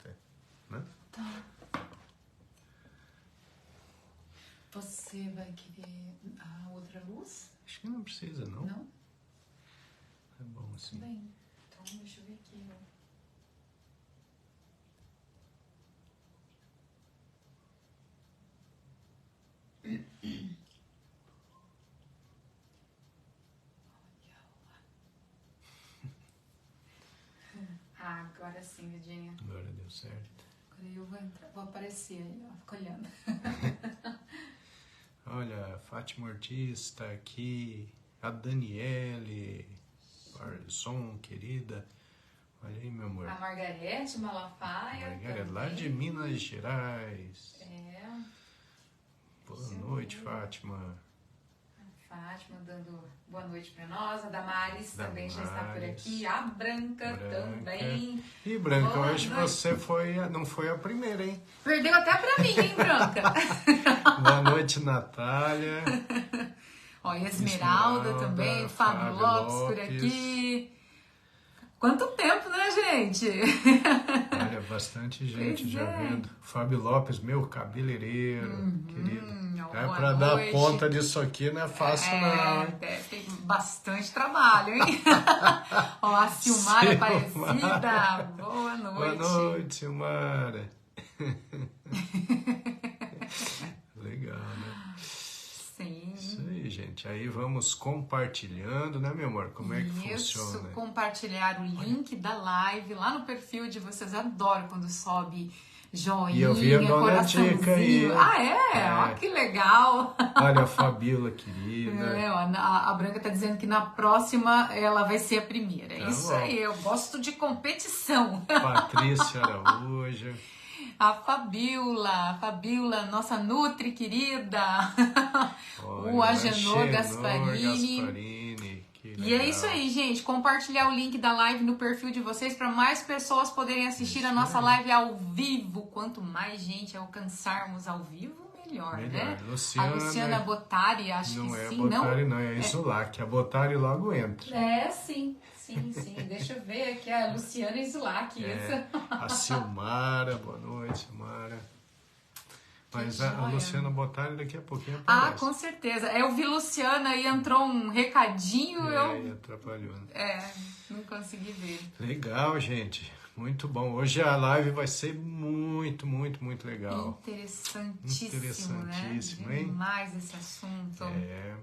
até, né? Tá. Você vai querer a outra luz? Acho que não precisa, não. Não? É bom assim. Bem, então deixa eu ver aqui. Ah, agora sim, Virginia. Agora deu certo. Agora eu vou entrar, vou aparecer aí, ó, fica olhando. Olha, a Fátima Ortiz está aqui, a Daniele Barzon, querida. Olha aí, meu amor. A Margarete Malafaia. Margarete, lá de Minas Gerais. É. Boa noite, Fátima. Fátima dando boa noite pra nós. A Damares também já está por Damares. aqui. A Branca também. E Branca, Boa hoje noite. você não foi a primeira, hein? Perdeu até pra mim, hein, Branca? Boa noite, Natália. Ó, e a Esmeralda também. Fábio Lopes por aqui. Quanto tempo, né, gente? Olha, bastante gente Pois já é. vendo. Fábio Lopes, meu cabeleireiro, querido. É boa pra dar noite. conta disso aqui não é fácil, não, hein? Tem bastante trabalho, hein? Ó, a Silmara Aparecida. Boa noite. Boa noite, Silmara. Legal, né? Sim. Isso aí, gente. Aí vamos compartilhando, né, meu amor? Como é que funciona? Isso, compartilhar o link da live lá no perfil de vocês. Adoro quando sobe joinha, E eu vi a dona coraçãozinho. Dica aí. Ah, é? É. Ó, que legal. Olha, a Fabíola, querida. É, ó, a Branca tá dizendo que na próxima ela vai ser a primeira. É Tá isso bom. aí, eu gosto de competição. Patrícia Araújo. A Fabiola, nossa Nutri querida. Olha, O Agenor Gasparini. Gasparini, que legal. E é isso aí, gente. Compartilhar o link da live no perfil de vocês para mais pessoas poderem assistir Isso a nossa aí. live ao vivo. Quanto mais gente alcançarmos ao vivo, melhor, né? Luciana, A Luciana Botari, acho não que é sim, Botari, não? não, é Isulac. A Botari logo entra. É, sim. Deixa eu ver aqui a Luciana Isulac. É, a Silmara, boa noite, Silmara. Mas a joia. Luciana Botari daqui a pouquinho Ah, aparece. com certeza. Eu vi Luciana e entrou um recadinho, E atrapalhou. Né? não consegui ver. Legal, gente. Muito bom. Hoje a live vai ser muito, muito, muito legal. Interessantíssimo, né? hein? Demais esse assunto. É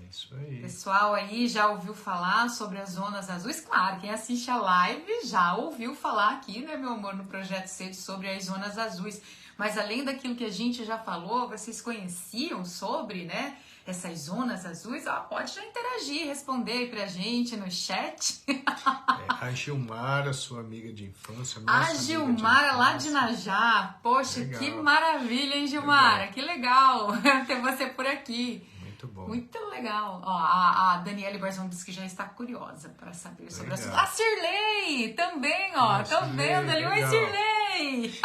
isso aí. Pessoal aí já ouviu falar sobre as zonas azuis? Claro, quem assiste a live já ouviu falar aqui, né, meu amor, no Projeto Sede sobre as zonas azuis. Mas além daquilo que a gente já falou, vocês conheciam sobre, né, essas zonas azuis? Ó, pode já interagir, responder aí pra gente no chat. A Gilmara, sua amiga de infância. A Gilmara lá de Najá. Poxa, Legal. que maravilha, hein, Gilmara? Legal. Que legal ter você por aqui. Muito bom. Muito legal. Ó, a Daniele Barzão disse que já está curiosa para saber sobre Legal. a Cirlei também, ó. Tô Cirlei, vendo ali. Oi, legal. Cirlei!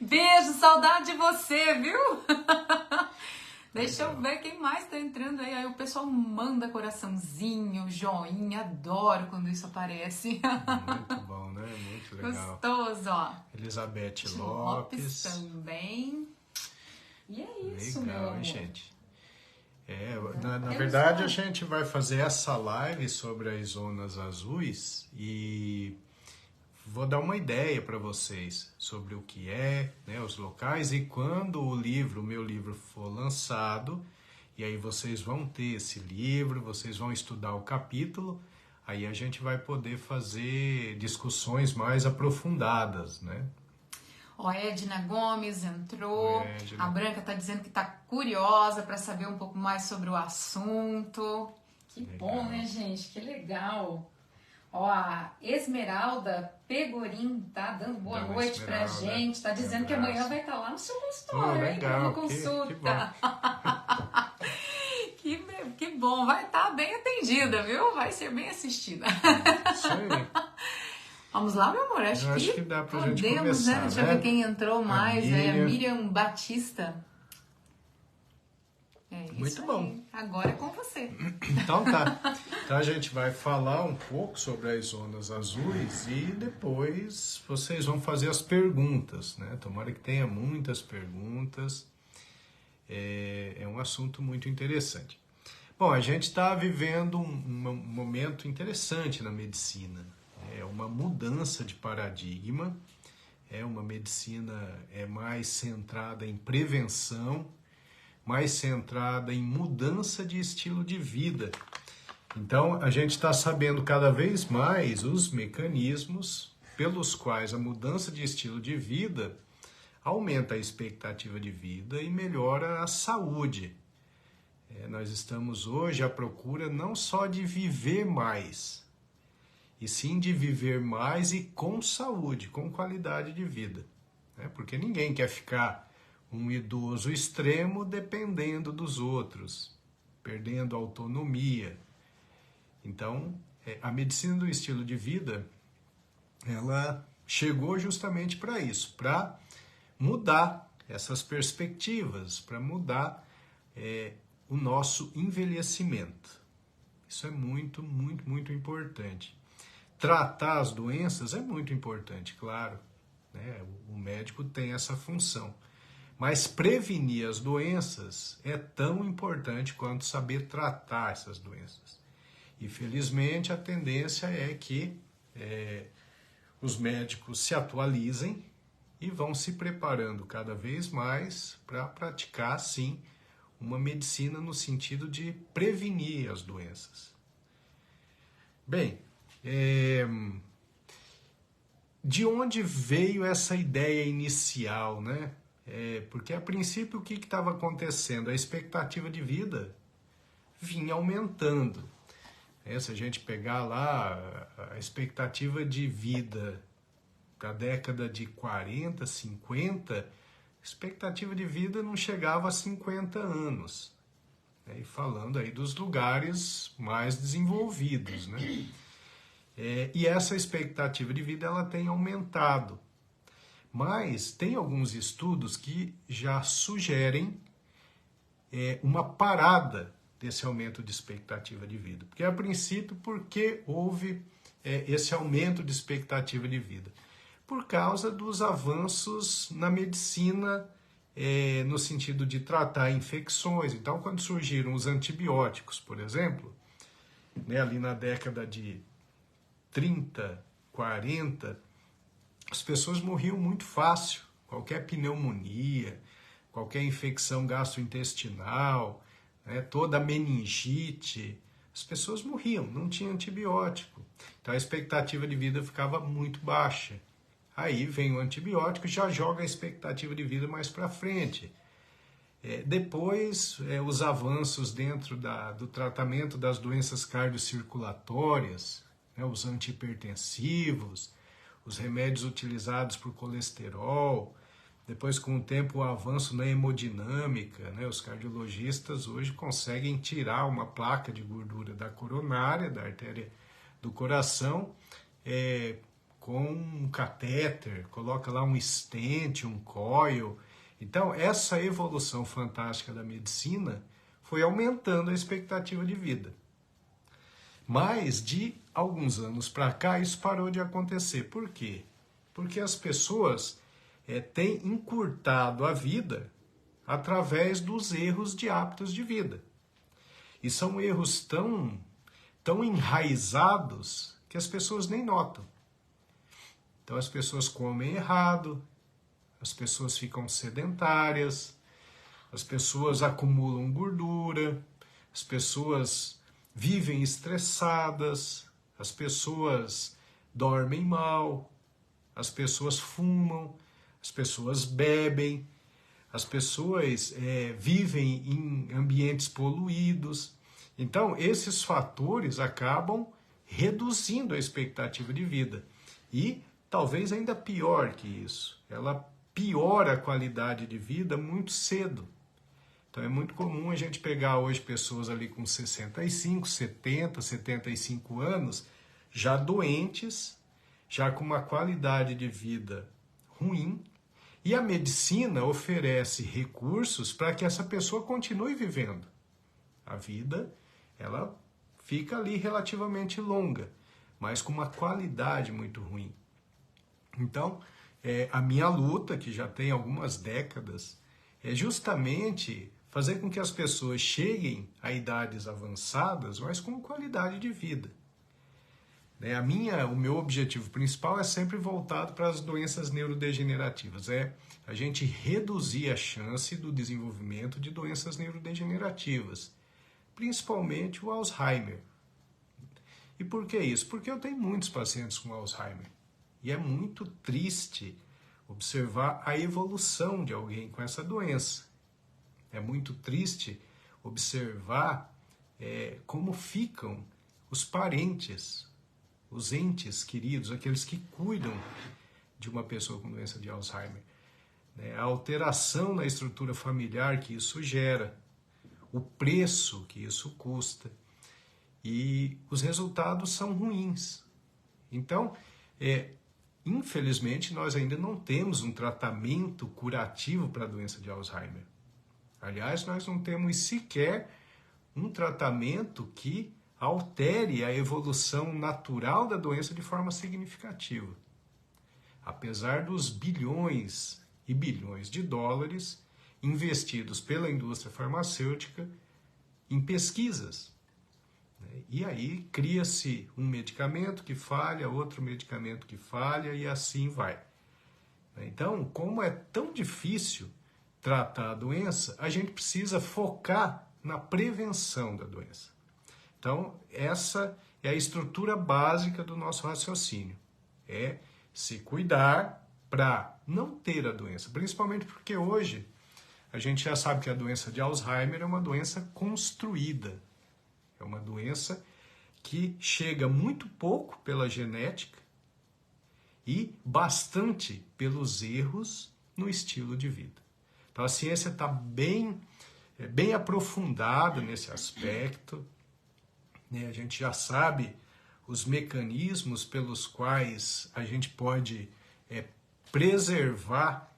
Beijo, saudade de você, viu? Deixa eu ver quem mais tá entrando aí. Aí o pessoal manda coraçãozinho, joinha. Adoro quando isso aparece. Muito bom, né? Muito legal. Gostoso, ó. Elizabeth Lopes. Também. E é isso, legal, meu amor. Hein, gente? Na verdade, a gente vai fazer essa live sobre as zonas azuis e vou dar uma ideia para vocês sobre o que é, né, os locais, e quando o meu livro for lançado, e aí vocês vão ter esse livro, vocês vão estudar o capítulo, aí a gente vai poder fazer discussões mais aprofundadas, né? Ó, a Edna Gomes entrou. Edna. A Branca tá dizendo que tá curiosa para saber um pouco mais sobre o assunto. Que Legal. bom, né, gente? Que legal. Ó, a Esmeralda Pegorim tá dando boa Dona noite pra Esmeralda, gente. Tá dizendo que abraço. amanhã vai estar lá no seu consultório, hein? Legal, Uma consulta. que bom. Que bom. Vai estar bem atendida, viu? Vai ser bem assistida. Isso aí. Vamos lá, meu amor? Eu acho que dá pra gente começar, né? Deixa eu ver quem entrou mais. Miriam. A Miriam Batista. É Muito bom. Agora é com você. Então tá. Então a gente vai falar um pouco sobre as zonas azuis e depois vocês vão fazer as perguntas, né? Tomara que tenha muitas perguntas. É um assunto muito interessante. Bom, a gente está vivendo um momento interessante na medicina. É uma mudança de paradigma. É uma medicina mais centrada em prevenção, mais centrada em mudança de estilo de vida. Então, a gente está sabendo cada vez mais os mecanismos pelos quais a mudança de estilo de vida aumenta a expectativa de vida e melhora a saúde. Nós estamos hoje à procura não só de viver mais, e sim de viver mais e com saúde, com qualidade de vida. Porque ninguém quer ficar um idoso extremo dependendo dos outros, perdendo autonomia. Então, a medicina do estilo de vida, ela chegou justamente para isso, para mudar essas perspectivas, para mudar o nosso envelhecimento. Isso é muito, muito, muito importante. Tratar as doenças é muito importante, claro, né? O médico tem essa função. Mas prevenir as doenças é tão importante quanto saber tratar essas doenças. E, felizmente, a tendência é que os médicos se atualizem e vão se preparando cada vez mais para praticar, sim, uma medicina no sentido de prevenir as doenças. Bem, de onde veio essa ideia inicial, né? Porque, a princípio, o que estava acontecendo? A expectativa de vida vinha aumentando. Se a gente pegar lá a expectativa de vida da década de 40, 50, a expectativa de vida não chegava a 50 anos. E falando aí dos lugares mais desenvolvidos, né? E essa expectativa de vida ela tem aumentado. Mas tem alguns estudos que já sugerem uma parada desse aumento de expectativa de vida. Porque, a princípio, por que houve esse aumento de expectativa de vida? Por causa dos avanços na medicina, no sentido de tratar infecções. Então, quando surgiram os antibióticos, por exemplo, ali na década de 30, 40, as pessoas morriam muito fácil. Qualquer pneumonia, qualquer infecção gastrointestinal, toda meningite, as pessoas morriam, não tinha antibiótico. Então a expectativa de vida ficava muito baixa. Aí vem o antibiótico e já joga a expectativa de vida mais para frente. Depois, os avanços dentro do tratamento das doenças cardiocirculatórias, os antihipertensivos, os remédios utilizados para o colesterol. Depois, com o tempo, o avanço na hemodinâmica, os cardiologistas hoje conseguem tirar uma placa de gordura da coronária, da artéria do coração, com um catéter, coloca lá um stent, um coil. Então, essa evolução fantástica da medicina foi aumentando a expectativa de vida. Mas, de alguns anos para cá, isso parou de acontecer. Por quê? Porque as pessoas têm encurtado a vida através dos erros de hábitos de vida. E são erros tão enraizados que as pessoas nem notam. Então as pessoas comem errado, as pessoas ficam sedentárias, as pessoas acumulam gordura, as pessoas vivem estressadas, as pessoas dormem mal, as pessoas fumam, as pessoas bebem, as pessoas vivem em ambientes poluídos. Então, esses fatores acabam reduzindo a expectativa de vida. E talvez ainda pior que isso, ela piora a qualidade de vida muito cedo. Então é muito comum a gente pegar hoje pessoas ali com 65, 70, 75 anos, já doentes, já com uma qualidade de vida ruim, e a medicina oferece recursos para que essa pessoa continue vivendo. A vida, ela fica ali relativamente longa, mas com uma qualidade muito ruim. Então, a minha luta, que já tem algumas décadas, é justamente fazer com que as pessoas cheguem a idades avançadas, mas com qualidade de vida. O meu objetivo principal é sempre voltado para as doenças neurodegenerativas, a gente reduzir a chance do desenvolvimento de doenças neurodegenerativas, principalmente o Alzheimer. E por que isso? Porque eu tenho muitos pacientes com Alzheimer. E é muito triste observar a evolução de alguém com essa doença. É muito triste observar como ficam os parentes, os entes queridos, aqueles que cuidam de uma pessoa com doença de Alzheimer. A alteração na estrutura familiar que isso gera, o preço que isso custa, e os resultados são ruins. Então, infelizmente, nós ainda não temos um tratamento curativo para a doença de Alzheimer. Aliás, nós não temos sequer um tratamento que altere a evolução natural da doença de forma significativa. Apesar dos bilhões e bilhões de dólares investidos pela indústria farmacêutica em pesquisas. E aí cria-se um medicamento que falha, outro medicamento que falha e assim vai. Então, como é tão difícil tratar a doença, a gente precisa focar na prevenção da doença. Então, essa é a estrutura básica do nosso raciocínio. É se cuidar para não ter a doença, principalmente porque hoje a gente já sabe que a doença de Alzheimer é uma doença construída. É uma doença que chega muito pouco pela genética e bastante pelos erros no estilo de vida. Então a ciência está bem aprofundada nesse aspecto. A gente já sabe os mecanismos pelos quais a gente pode preservar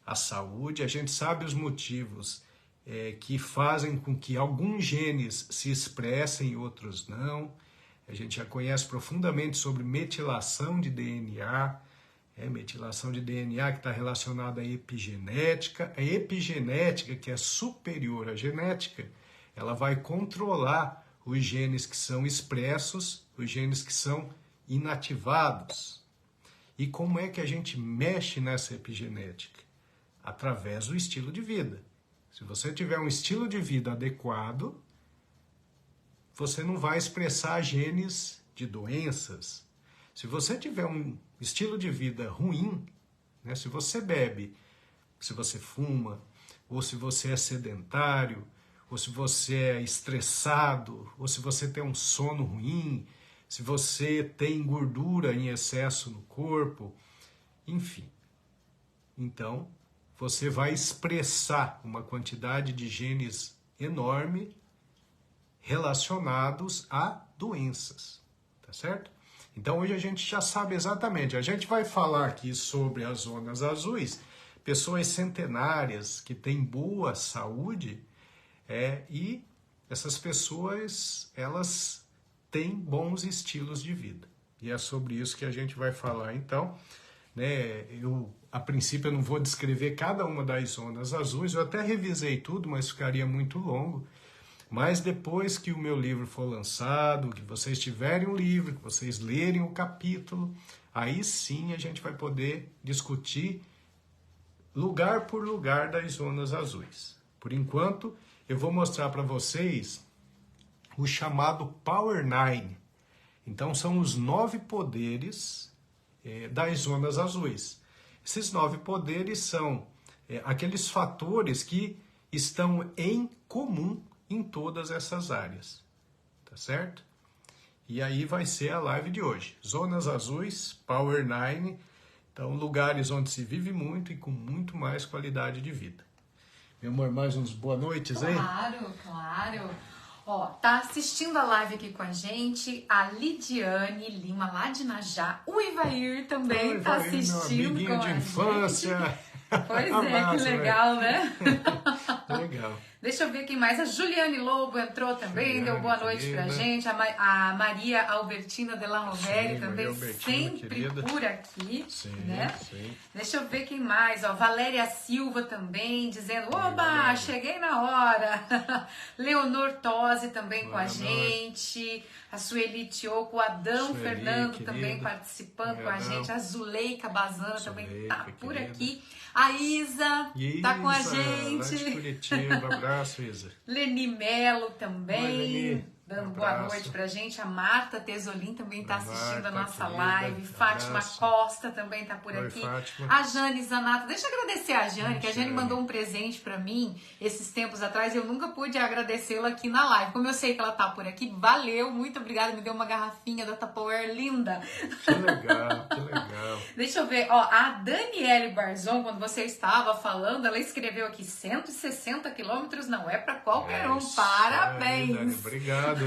a saúde, a gente sabe os motivos que fazem com que alguns genes se expressem e outros não. A gente já conhece profundamente sobre metilação de DNA, metilação de DNA que está relacionada à epigenética. A epigenética, que é superior à genética, ela vai controlar os genes que são expressos, os genes que são inativados. E como é que a gente mexe nessa epigenética? Através do estilo de vida. Se você tiver um estilo de vida adequado, você não vai expressar genes de doenças. Se você tiver um estilo de vida ruim, se você bebe, se você fuma, ou se você é sedentário, ou se você é estressado, ou se você tem um sono ruim, se você tem gordura em excesso no corpo, enfim. Então, você vai expressar uma quantidade de genes enorme relacionados a doenças, tá certo? Então hoje a gente já sabe exatamente, a gente vai falar aqui sobre as zonas azuis, pessoas centenárias que têm boa saúde, e essas pessoas, elas têm bons estilos de vida. E é sobre isso que a gente vai falar então. A princípio eu não vou descrever cada uma das zonas azuis, eu até revisei tudo, mas ficaria muito longo. Mas depois que o meu livro for lançado, que vocês tiverem um livro, que vocês lerem o capítulo, aí sim a gente vai poder discutir lugar por lugar das zonas azuis. Por enquanto, eu vou mostrar para vocês o chamado Power 9. Então são os 9 poderes das zonas azuis. Esses 9 poderes são aqueles fatores que estão em comum em todas essas áreas, tá certo? E aí vai ser a live de hoje. Zonas azuis, Power 9, então lugares onde se vive muito e com muito mais qualidade de vida. Meu amor, mais uns boa noites aí? Claro. Ó, tá assistindo a live aqui com a gente a Lidiane Lima, lá de Najá. O Ivair também tá assistindo meu amiguinho com de infância. Pois é, que legal, né? Legal. Deixa eu ver quem mais. A Juliane Lobo entrou também, Juliane, deu boa noite querida. pra gente. A Maria Albertina de la Rovere Sim, também, Maria Albertina, sempre querida. por aqui, Sim, né? sim. Deixa eu ver quem mais. Ó, Valéria Silva também, dizendo, oba, Valéria. cheguei na hora. Leonor Tosi também com a Leonor. gente. A Sueli Tioco, o Adão Sueli, Fernando querida. também participando com a Adão. gente. A Zuleika Bazana também tá Zuleika, por querida. aqui. A Isa tá com a Isa, lá de gente. Curitiba. Abraço, Isa. Leni Melo Oi, também, Leni. dando Um boa abraço. noite pra gente. A Marta Tesolin também tá assistindo a Marta, nossa querida. live. Fátima Abraço. Costa também tá por Oi, aqui. Fátima. A Jane Zanato. Deixa eu agradecer a Jane, que a Jane Jane. mandou um presente pra mim esses tempos atrás e eu nunca pude agradecê-la aqui na live. Como eu sei que ela tá por aqui, valeu, muito obrigada. Me deu uma garrafinha da Tupperware linda. Que legal, que legal. Deixa eu ver, ó, a Daniele Barzon, quando você estava falando, ela escreveu aqui 160 quilômetros, não é pra qualquer um. Isso Parabéns! aí, Dani, obrigado.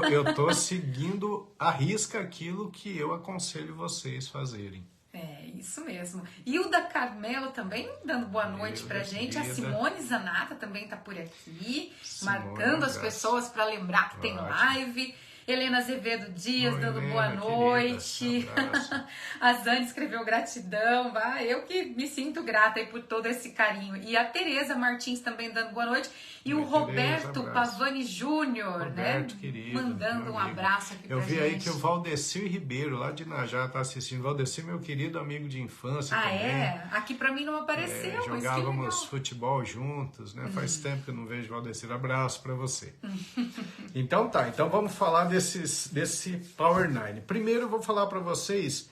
Eu tô seguindo à risca aquilo que eu aconselho vocês fazerem. É, isso mesmo. Hilda Carmelo também dando boa noite pra gente. A querida. Simone Zanata também tá por aqui, Simone, marcando as abraço. pessoas pra lembrar que tem Ótimo. live. Helena Azevedo Dias Oi, dando Helena, boa querida. noite. Abraço. A Zane escreveu gratidão. Eu que me sinto grata aí por todo esse carinho. E a Tereza Martins também dando boa noite. E Oi, o Roberto Tereza, abraço. Pavani Júnior, né? Roberto, querido, Mandando meu um amigo. abraço aqui pra Eu vi gente. aí que o Valdecir Ribeiro, lá de Inajá, tá assistindo. Valdecir, meu querido amigo de infância Ah, também. é? Aqui pra mim não apareceu, mas que Jogávamos legal. futebol juntos, né? Faz tempo que eu não vejo o Valdecir. Abraço pra você. Então tá, então vamos falar desse Power 9. Primeiro eu vou falar para vocês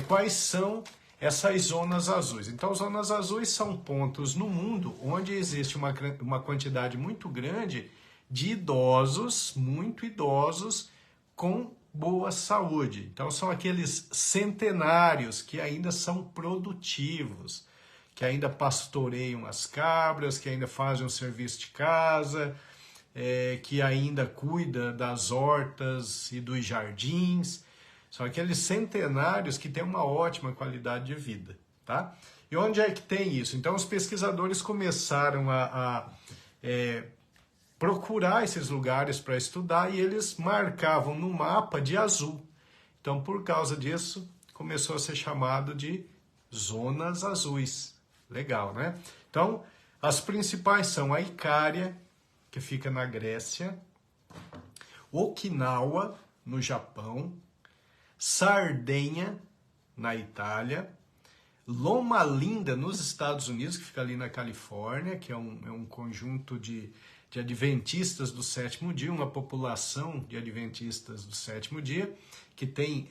quais são essas zonas azuis. Então, zonas azuis são pontos no mundo onde existe uma quantidade muito grande de idosos, muito idosos, com boa saúde. Então, são aqueles centenários que ainda são produtivos, que ainda pastoreiam as cabras, que ainda fazem o serviço de casa, que ainda cuida das hortas e dos jardins. São aqueles centenários que têm uma ótima qualidade de vida, tá? E onde é que tem isso? Então, os pesquisadores começaram a procurar esses lugares para estudar e eles marcavam no mapa de azul. Então, por causa disso, começou a ser chamado de zonas azuis. Legal, né? Então, as principais são a Icária, que fica na Grécia, Okinawa, no Japão, Sardenha, na Itália, Loma Linda, nos Estados Unidos, que fica ali na Califórnia, que é um conjunto de adventistas do sétimo dia, uma população de adventistas do sétimo dia, que tem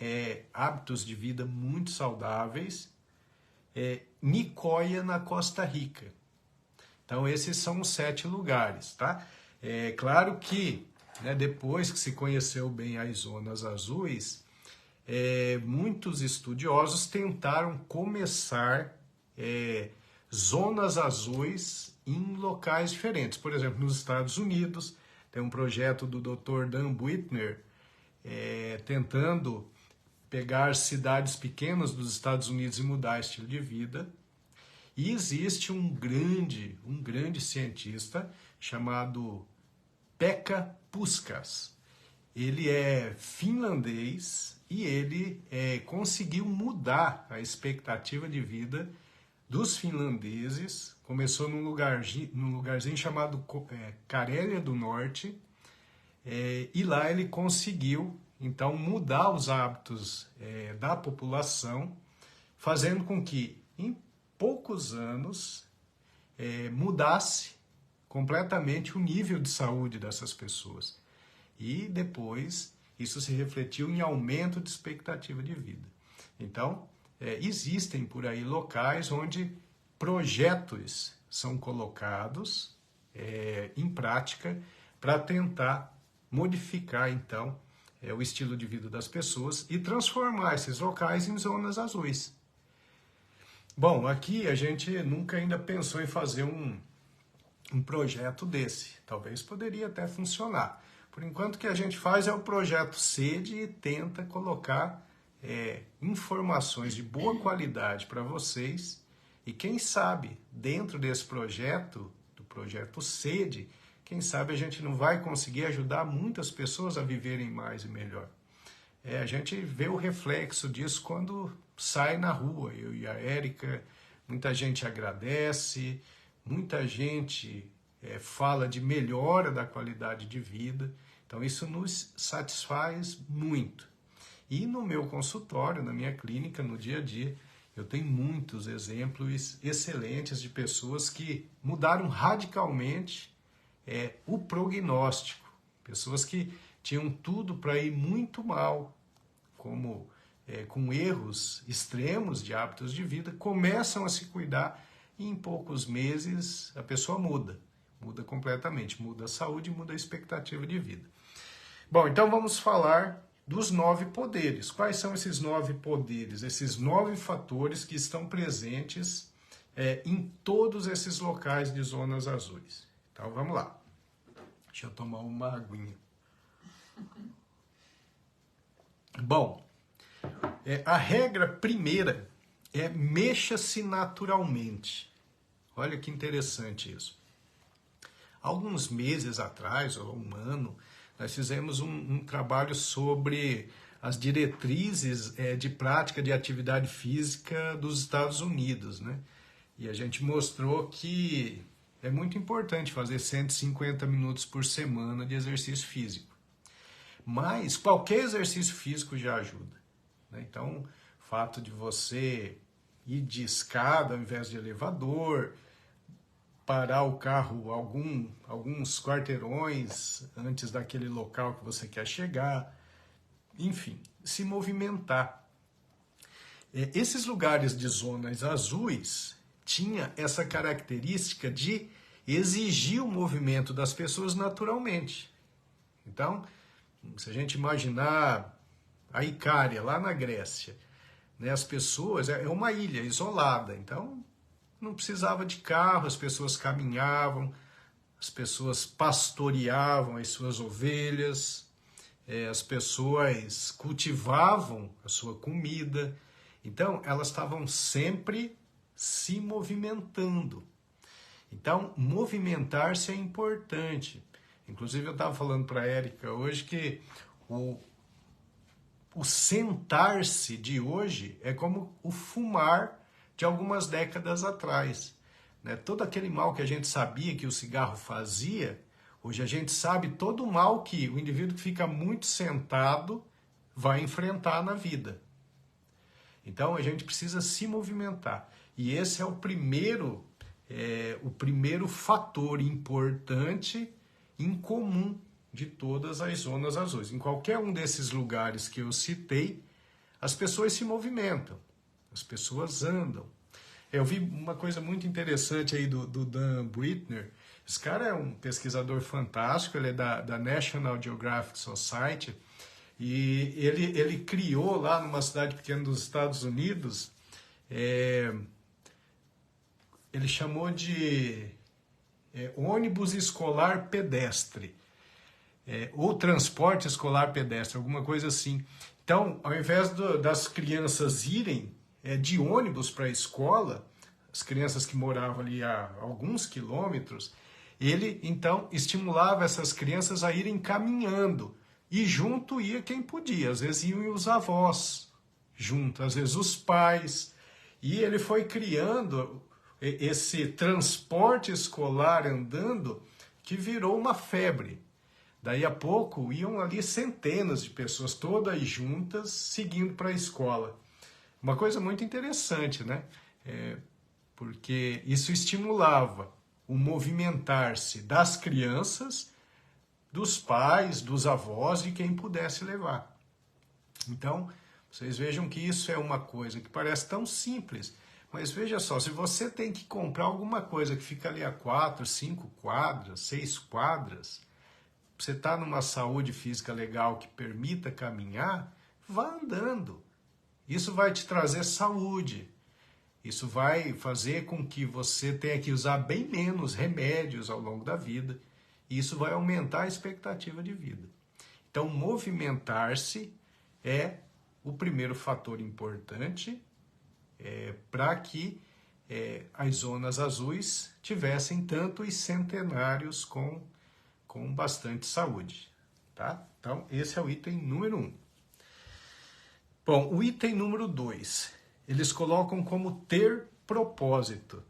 hábitos de vida muito saudáveis, Nicoya, na Costa Rica. Então, esses são os 7 lugares, tá? É claro que, né, depois que se conheceu bem as zonas azuis, muitos estudiosos tentaram começar zonas azuis em locais diferentes. Por exemplo, nos Estados Unidos, tem um projeto do Dr. Dan Buettner tentando pegar cidades pequenas dos Estados Unidos e mudar estilo de vida. E existe um grande cientista chamado Pekka Puskas. Ele é finlandês e ele conseguiu mudar a expectativa de vida dos finlandeses. Começou num lugarzinho chamado Carélia do Norte, e lá ele conseguiu, então, mudar os hábitos da população, fazendo com que, em poucos anos, mudasse completamente o nível de saúde dessas pessoas. E depois isso se refletiu em aumento de expectativa de vida. Então, existem por aí locais onde projetos são colocados em prática para tentar modificar, então, o estilo de vida das pessoas e transformar esses locais em zonas azuis. Bom, aqui a gente nunca ainda pensou em fazer um projeto desse. Talvez poderia até funcionar. Por enquanto, o que a gente faz é o projeto SEDE e tenta colocar informações de boa qualidade para vocês. E quem sabe, dentro desse projeto, do projeto SEDE, quem sabe a gente não vai conseguir ajudar muitas pessoas a viverem mais e melhor. A gente vê o reflexo disso quando sai na rua. Eu e a Érica, muita gente agradece, muita gente fala de melhora da qualidade de vida. Então isso nos satisfaz muito. E no meu consultório, na minha clínica, no dia a dia, eu tenho muitos exemplos excelentes de pessoas que mudaram radicalmente o prognóstico. Pessoas que tinham tudo para ir muito mal, como com erros extremos de hábitos de vida, começam a se cuidar e em poucos meses a pessoa muda completamente, muda a saúde, muda a expectativa de vida. Bom, então vamos falar dos 9 poderes. Quais são esses 9 poderes, esses 9 fatores que estão presentes em todos esses locais de zonas azuis? Então vamos lá. Deixa eu tomar uma aguinha. Bom, a regra primeira é mexa-se naturalmente. Olha que interessante isso. Alguns meses atrás, ou um ano, nós fizemos um trabalho sobre as diretrizes de prática de atividade física dos Estados Unidos, né? E a gente mostrou que é muito importante fazer 150 minutos por semana de exercício físico. Mas qualquer exercício físico já ajuda, né? Então, o fato de você ir de escada ao invés de elevador, parar o carro alguns quarteirões antes daquele local que você quer chegar, enfim, se movimentar. Esses lugares de zonas azuis tinha essa característica de exigir o movimento das pessoas naturalmente. Então, se a gente imaginar a Icária, lá na Grécia, né, as pessoas, é uma ilha isolada, então não precisava de carro, as pessoas caminhavam, as pessoas pastoreavam as suas ovelhas, as pessoas cultivavam a sua comida. Então, elas estavam sempre se movimentando. Então, movimentar-se é importante. Inclusive, eu estava falando para a Érica hoje que o sentar-se de hoje é como o fumar de algumas décadas atrás, né? Todo aquele mal que a gente sabia que o cigarro fazia, hoje a gente sabe todo o mal que o indivíduo que fica muito sentado vai enfrentar na vida. Então a gente precisa se movimentar. E esse é o primeiro fator importante em comum de todas as zonas azuis. Em qualquer um desses lugares que eu citei, as pessoas se movimentam. As pessoas andam. Eu vi uma coisa muito interessante aí do Dan Buettner. Esse cara é um pesquisador fantástico, ele é da National Geographic Society, e ele criou lá numa cidade pequena dos Estados Unidos, ele chamou de ônibus escolar pedestre, ou transporte escolar pedestre, alguma coisa assim. Então, ao invés das crianças irem de ônibus para a escola, as crianças que moravam ali a alguns quilômetros, ele então estimulava essas crianças a irem caminhando, e junto ia quem podia, às vezes iam os avós junto, às vezes os pais, e ele foi criando esse transporte escolar andando que virou uma febre. Daí a pouco iam ali centenas de pessoas, todas juntas, seguindo para a escola. Uma coisa muito interessante, né? Porque isso estimulava o movimentar-se das crianças, dos pais, dos avós, de quem pudesse levar. Então, vocês vejam que isso é uma coisa que parece tão simples, mas veja só, se você tem que comprar alguma coisa que fica ali a 4, 5 quadras, 6 quadras, você está numa saúde física legal que permita caminhar, vá andando. Isso vai te trazer saúde. Isso vai fazer com que você tenha que usar bem menos remédios ao longo da vida. E isso vai aumentar a expectativa de vida. Então, movimentar-se é o primeiro fator importante para que as zonas azuis tivessem tantos centenários com com bastante saúde, tá? Então, esse é o item número 1. Bom, o item número 2, eles colocam como ter propósito.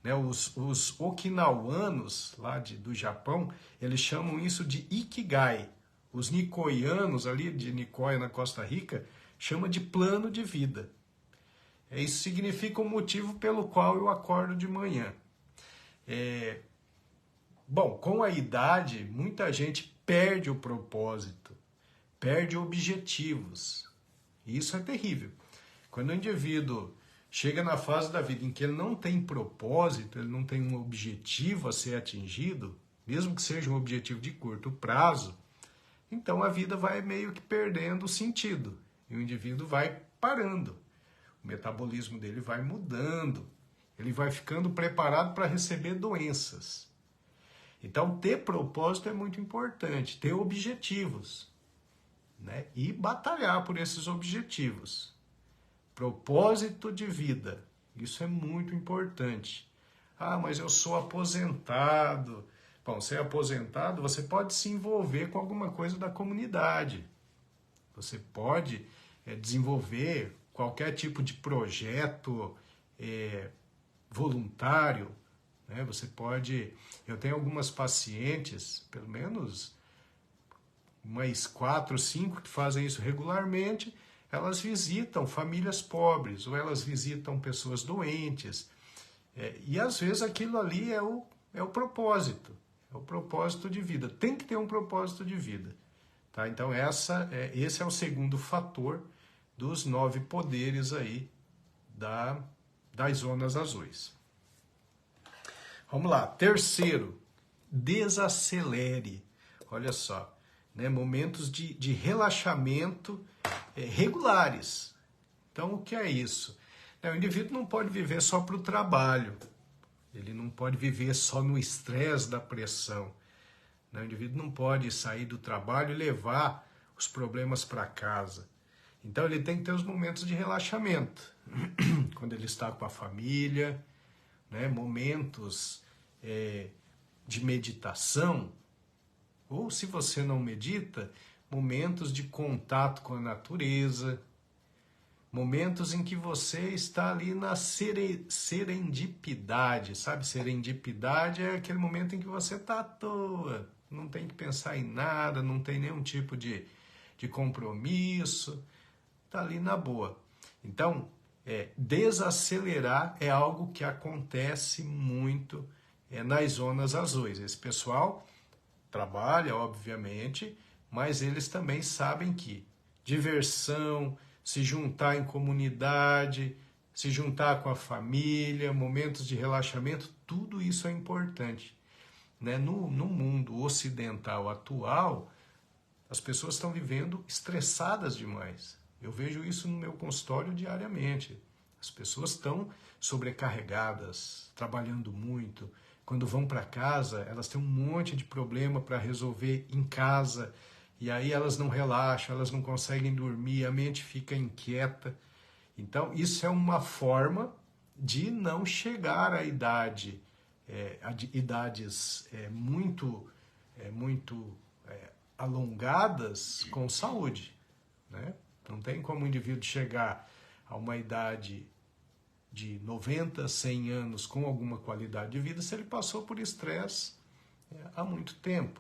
Né? Os okinawanos, lá do Japão, eles chamam isso de ikigai. Os nicoianos, ali de Nicoya, na Costa Rica, chamam de plano de vida. Isso significa o motivo pelo qual eu acordo de manhã. Bom, com a idade, muita gente perde o propósito, perde objetivos. E isso é terrível. Quando o indivíduo chega na fase da vida em que ele não tem propósito, ele não tem um objetivo a ser atingido, mesmo que seja um objetivo de curto prazo, então a vida vai meio que perdendo o sentido. E o indivíduo vai parando. O metabolismo dele vai mudando. Ele vai ficando preparado para receber doenças. Então, ter propósito é muito importante, ter objetivos, né? E batalhar por esses objetivos. Propósito de vida, isso é muito importante. Ah, mas eu sou aposentado. Bom, ser aposentado, você pode se envolver com alguma coisa da comunidade. Você pode desenvolver qualquer tipo de projeto voluntário. Né? Você pode... Eu tenho algumas pacientes, pelo menos umas 4, 5 que fazem isso regularmente. Elas visitam famílias pobres ou elas visitam pessoas doentes. E às vezes aquilo ali é o propósito. É o propósito de vida. Tem que ter um propósito de vida. Tá? Então esse é o segundo fator dos 9 poderes aí das zonas azuis. Vamos lá. Terceiro, desacelere. Olha só, né? Momentos de relaxamento regulares. Então, o que é isso? O indivíduo não pode viver só para o trabalho. Ele não pode viver só no estresse da pressão. O indivíduo não pode sair do trabalho e levar os problemas para casa. Então, ele tem que ter os momentos de relaxamento. Quando ele está com a família, né? Momentos de meditação. Ou, se você não medita, momentos de contato com a natureza, momentos em que você está ali na serendipidade, sabe? Serendipidade é aquele momento em que você está à toa, não tem que pensar em nada, não tem nenhum tipo de compromisso, está ali na boa. Então, desacelerar é algo que acontece muito nas zonas azuis. Esse pessoal trabalha, obviamente, mas eles também sabem que diversão, se juntar em comunidade, se juntar com a família, momentos de relaxamento, tudo isso é importante. Né? No mundo ocidental atual, as pessoas estão vivendo estressadas demais. Eu vejo isso no meu consultório diariamente. As pessoas estão sobrecarregadas, trabalhando muito. Quando vão para casa, elas têm um monte de problema para resolver em casa. E aí elas não relaxam, elas não conseguem dormir, a mente fica inquieta. Então, isso é uma forma de não chegar à idades muito alongadas com saúde. Né? Não tem como o indivíduo chegar a uma idade de 90, 100 anos com alguma qualidade de vida se ele passou por estresse há muito tempo.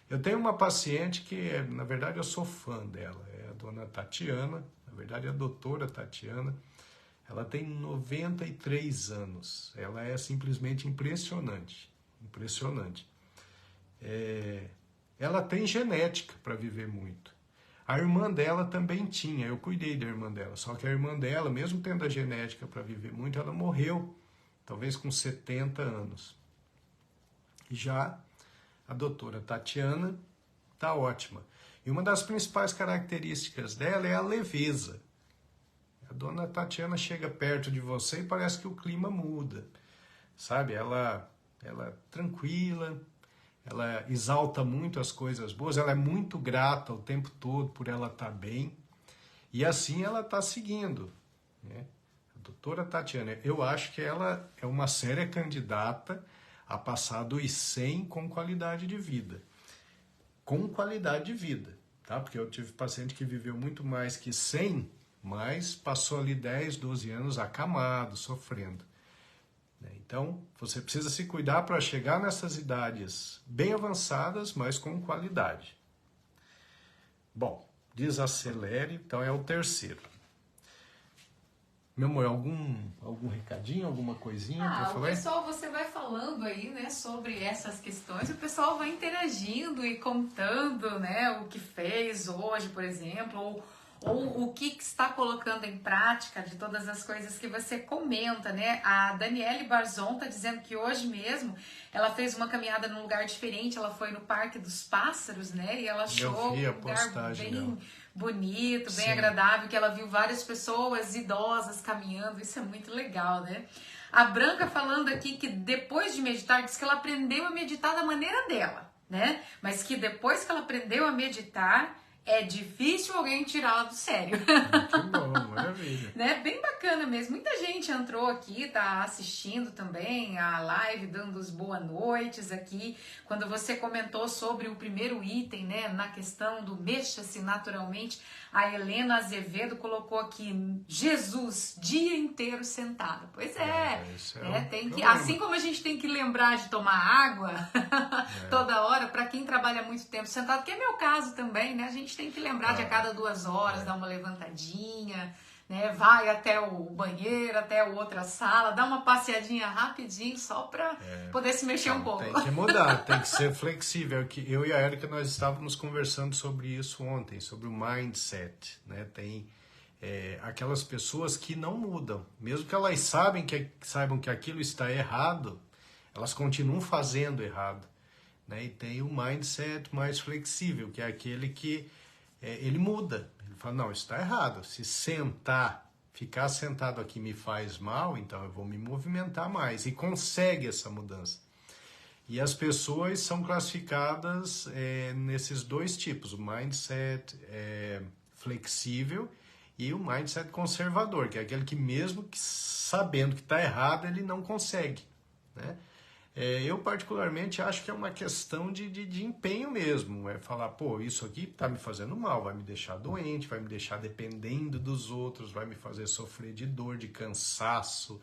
Eu tenho uma paciente que, na verdade, eu sou fã dela, é a dona Tatiana, na verdade é a doutora Tatiana. Ela tem 93 anos, ela é simplesmente impressionante, impressionante. Ela tem genética para viver muito. A irmã dela também tinha, eu cuidei da irmã dela, só que a irmã dela, mesmo tendo a genética para viver muito, ela morreu, talvez com 70 anos. E já a doutora Tatiana está ótima. E uma das principais características dela é a leveza. A dona Tatiana chega perto de você e parece que o clima muda. Sabe? Ela é tranquila, ela exalta muito as coisas boas, ela é muito grata o tempo todo por ela estar bem. E assim ela está seguindo. Né? A doutora Tatiana, eu acho que ela é uma séria candidata a passar dos 100 com qualidade de vida. com qualidade de vida, tá? Porque eu tive paciente que viveu muito mais que 100, mas passou ali 10, 12 anos acamado, sofrendo. Então, você precisa se cuidar para chegar nessas idades bem avançadas, mas com qualidade. Bom, desacelere, então é o terceiro. Meu amor, algum recadinho, alguma coisinha para falar? O pessoal, você vai falando aí, né, sobre essas questões, o pessoal vai interagindo e contando, né, o que fez hoje, por exemplo, ou o que está colocando em prática de todas as coisas que você comenta, né? A Daniele Barzon está dizendo que hoje mesmo ela fez uma caminhada num lugar diferente, ela foi no Parque dos Pássaros, né? E ela achou um lugar bem bonito, bem agradável, que ela viu várias pessoas idosas caminhando, isso é muito legal, né? A Branca falando aqui que depois de meditar, diz que ela aprendeu a meditar da maneira dela, né? Mas que depois que ela aprendeu a meditar, é difícil alguém tirá-la do sério. Que bom, maravilha. Né? Bem bacana mesmo. Muita gente entrou aqui, tá assistindo também a live, dando os boas noites aqui. Quando você comentou sobre o primeiro item, né, na questão do mexa-se naturalmente, a Helena Azevedo colocou aqui, Jesus, dia inteiro sentada. Pois tem que, assim como a gente tem que lembrar de tomar água toda hora, para quem trabalha muito tempo sentado, que é meu caso também, né? A gente tem que lembrar de a cada 2 horas, dar uma levantadinha, né? Vai até o banheiro, até a outra sala, dá uma passeadinha rapidinho só para poder se mexer um pouco. Tem que mudar, tem que ser flexível. Eu e a Érica, nós estávamos conversando sobre isso ontem, sobre o mindset, né? Tem aquelas pessoas que não mudam, mesmo que elas saibam que aquilo está errado, elas continuam fazendo errado, né? E tem o mindset mais flexível, que é aquele que ele muda. Ele fala, não, isso está errado. Se ficar sentado aqui me faz mal, então eu vou me movimentar mais. E consegue essa mudança. E as pessoas são classificadas nesses 2 tipos. O mindset flexível e o mindset conservador, que é aquele que mesmo que sabendo que está errado, ele não consegue, né? Eu particularmente acho que é uma questão de empenho mesmo, falar, pô, isso aqui tá me fazendo mal, vai me deixar doente, vai me deixar dependendo dos outros, vai me fazer sofrer de dor, de cansaço,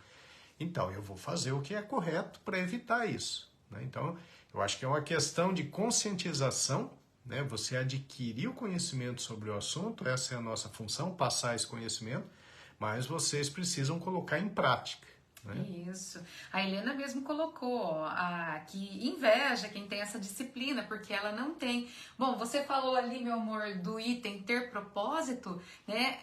então eu vou fazer o que é correto para evitar isso, né? Então, eu acho que é uma questão de conscientização, né? Você adquirir o conhecimento sobre o assunto, essa é a nossa função, passar esse conhecimento, mas vocês precisam colocar em prática. Isso. A Helena mesmo colocou que inveja quem tem essa disciplina, porque ela não tem. Bom, você falou ali, meu amor, do item ter propósito, né?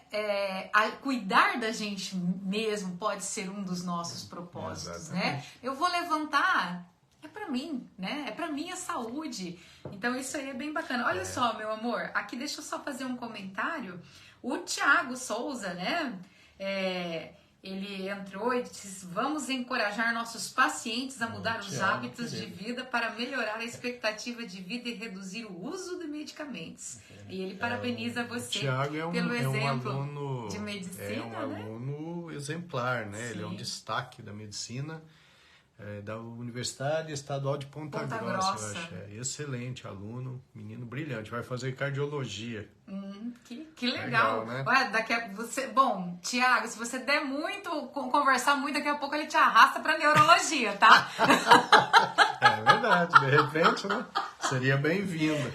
Cuidar da gente mesmo pode ser um dos nossos propósitos, né? Eu vou levantar, é pra mim, né? É pra minha saúde. Então isso aí é bem bacana. Olha só, meu amor, aqui deixa eu só fazer um comentário. O Thiago Souza, né? Ele entrou e disse, vamos encorajar nossos pacientes a mudar os hábitos de vida para melhorar a expectativa de vida e reduzir o uso de medicamentos. E ele parabeniza você pelo exemplo aluno, de medicina, É um aluno exemplar, né? Ele é um destaque da medicina da Universidade Estadual de Ponta Grossa. Eu acho. Excelente aluno, menino brilhante, vai fazer cardiologia. Que legal, né? Olha, bom, Tiago, se você der conversar muito, daqui a pouco ele te arrasta para neurologia, tá? É verdade, de repente, né? Seria bem-vindo.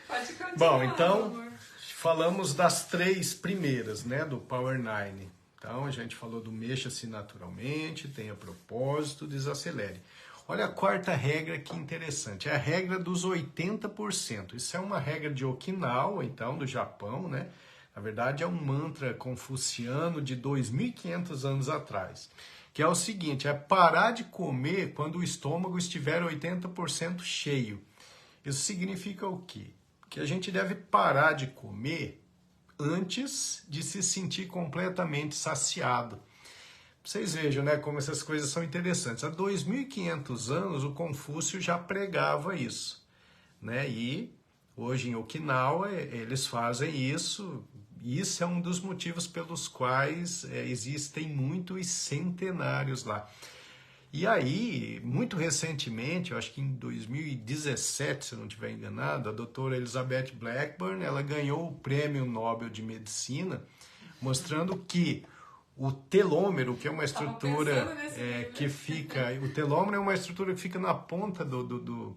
Pode continuar. Bom, então, falamos das 3 primeiras, né, do Power 9. Então, a gente falou do mexa-se naturalmente, tenha propósito, desacelere. Olha a 4ª regra, que interessante. É a regra dos 80%. Isso é uma regra de Okinawa, então, do Japão, né? Na verdade, é um mantra confuciano de 2.500 anos atrás. Que é o seguinte, é parar de comer quando o estômago estiver 80% cheio. Isso significa o quê? Que a gente deve parar de comer antes de se sentir completamente saciado. Vocês vejam, né, como essas coisas são interessantes. Há 2.500 anos o Confúcio já pregava isso, né? E hoje em Okinawa eles fazem isso. Isso é um dos motivos pelos quais existem muitos centenários lá. E aí, muito recentemente, eu acho que em 2017, se eu não estiver enganado, a doutora Elizabeth Blackburn, ela ganhou o Prêmio Nobel de Medicina, mostrando que o telômero, que é uma estrutura que fica... O telômero é uma estrutura que fica na ponta do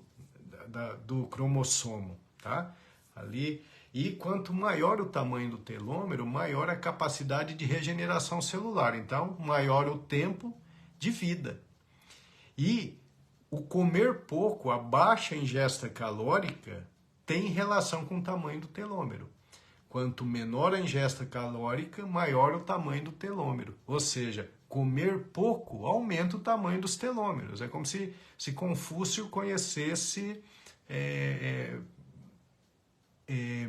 cromossomo, tá? Ali. E quanto maior o tamanho do telômero, maior a capacidade de regeneração celular. Então, maior o tempo de vida. E o comer pouco, a baixa ingesta calórica, tem relação com o tamanho do telômero. Quanto menor a ingesta calórica, maior o tamanho do telômero. Ou seja, comer pouco aumenta o tamanho dos telômeros. É como se Confúcio conhecesse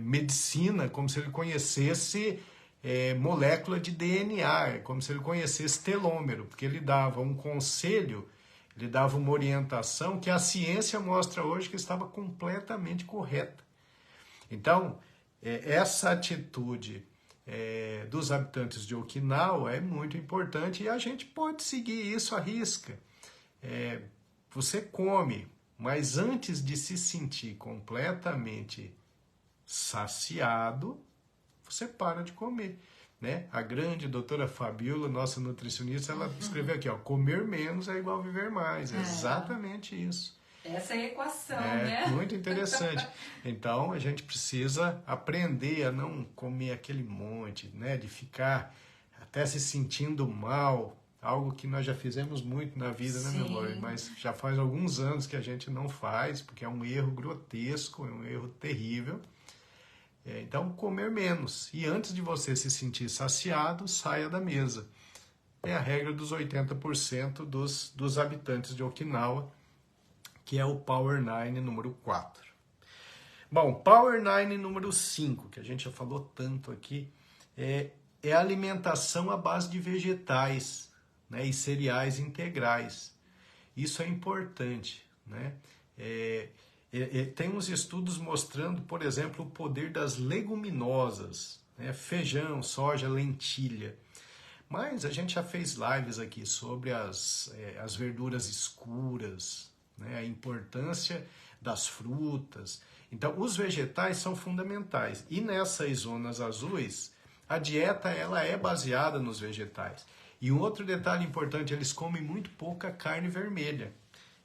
medicina, como se ele conhecesse molécula de DNA, como se ele conhecesse telômero, porque ele dava um conselho, ele dava uma orientação que a ciência mostra hoje que estava completamente correta. Então, essa atitude dos habitantes de Okinawa é muito importante e a gente pode seguir isso à risca. Você come, mas antes de se sentir completamente saciado, você para de comer. Né? A grande doutora Fabiola, nossa nutricionista, ela escreveu aqui, ó, comer menos é igual a viver mais. É exatamente isso. Essa é a equação, né? Muito interessante. Então, a gente precisa aprender a não comer aquele monte, né? De ficar até se sentindo mal, algo que nós já fizemos muito na vida, né, meu amor? Mas já faz alguns anos que a gente não faz, porque é um erro grotesco, é um erro terrível. Então, comer menos. E antes de você se sentir saciado, saia da mesa. É a regra dos 80% dos habitantes de Okinawa, que é o Power 9 número 4. Bom, Power 9 número 5, que a gente já falou tanto aqui, é a alimentação à base de vegetais, né, e cereais integrais. Isso é importante, né? Tem uns estudos mostrando, por exemplo, o poder das leguminosas, né? Feijão, soja, lentilha. Mas a gente já fez lives aqui sobre as verduras escuras, né? A importância das frutas. Então, os vegetais são fundamentais. E nessas zonas azuis, a dieta ela é baseada nos vegetais. E um outro detalhe importante, eles comem muito pouca carne vermelha.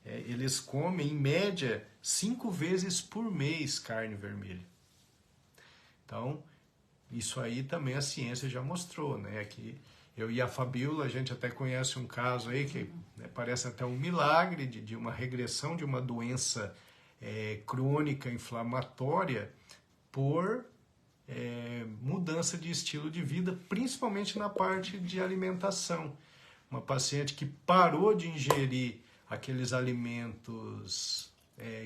Eles comem, em média, 5 vezes por mês carne vermelha. Então, isso aí também a ciência já mostrou, né? Que eu e a Fabiola, a gente até conhece um caso aí que parece até um milagre de uma regressão de uma doença crônica inflamatória por mudança de estilo de vida, principalmente na parte de alimentação. Uma paciente que parou de ingerir aqueles alimentos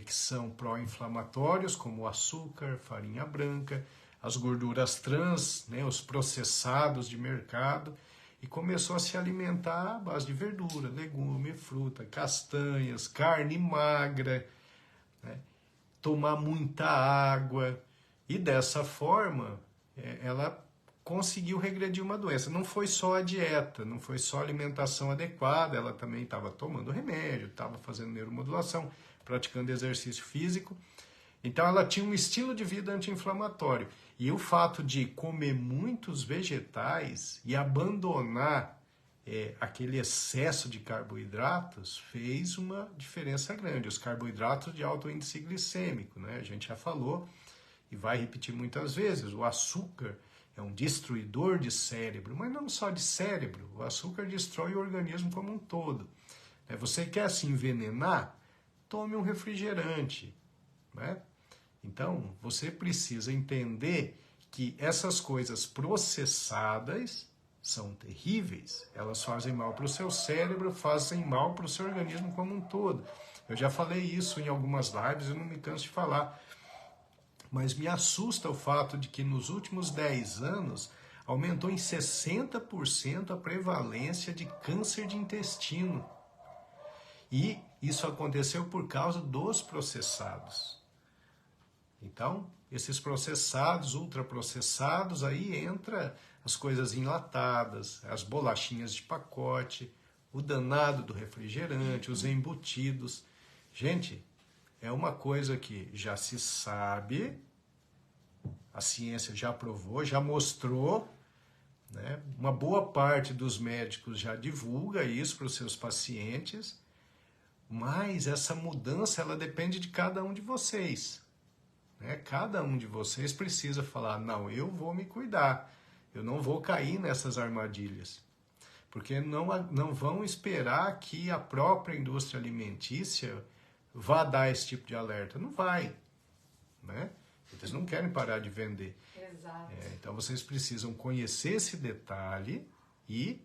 que são pró-inflamatórios, como o açúcar, farinha branca, as gorduras trans, né, os processados de mercado, e começou a se alimentar à base de verdura, legume, fruta, castanhas, carne magra, né, tomar muita água, e dessa forma ela conseguiu regredir uma doença. Não foi só a dieta, não foi só a alimentação adequada, ela também estava tomando remédio, estava fazendo neuromodulação, praticando exercício físico. Então ela tinha um estilo de vida anti-inflamatório. E o fato de comer muitos vegetais e abandonar aquele excesso de carboidratos fez uma diferença grande. Os carboidratos de alto índice glicêmico, né? A gente já falou e vai repetir muitas vezes, o açúcar é um destruidor de cérebro, mas não só de cérebro, o açúcar destrói o organismo como um todo. Você quer se envenenar? Tome um refrigerante, né? Então, você precisa entender que essas coisas processadas são terríveis. Elas fazem mal para o seu cérebro, fazem mal para o seu organismo como um todo. Eu já falei isso em algumas lives e não me canso de falar. Mas me assusta o fato de que nos últimos 10 anos aumentou em 60% a prevalência de câncer de intestino. E isso aconteceu por causa dos processados. Então, esses processados, ultraprocessados, aí entra as coisas enlatadas, as bolachinhas de pacote, o danado do refrigerante, os embutidos. Gente, é uma coisa que já se sabe, a ciência já provou, já mostrou, né? Uma boa parte dos médicos já divulga isso para os seus pacientes, mas essa mudança ela depende de cada um de vocês. Né? Cada um de vocês precisa falar, não, eu vou me cuidar, eu não vou cair nessas armadilhas. Porque não vão esperar que a própria indústria alimentícia vá dar esse tipo de alerta. Não vai. Né? Eles não querem parar de vender. Exato. Então vocês precisam conhecer esse detalhe e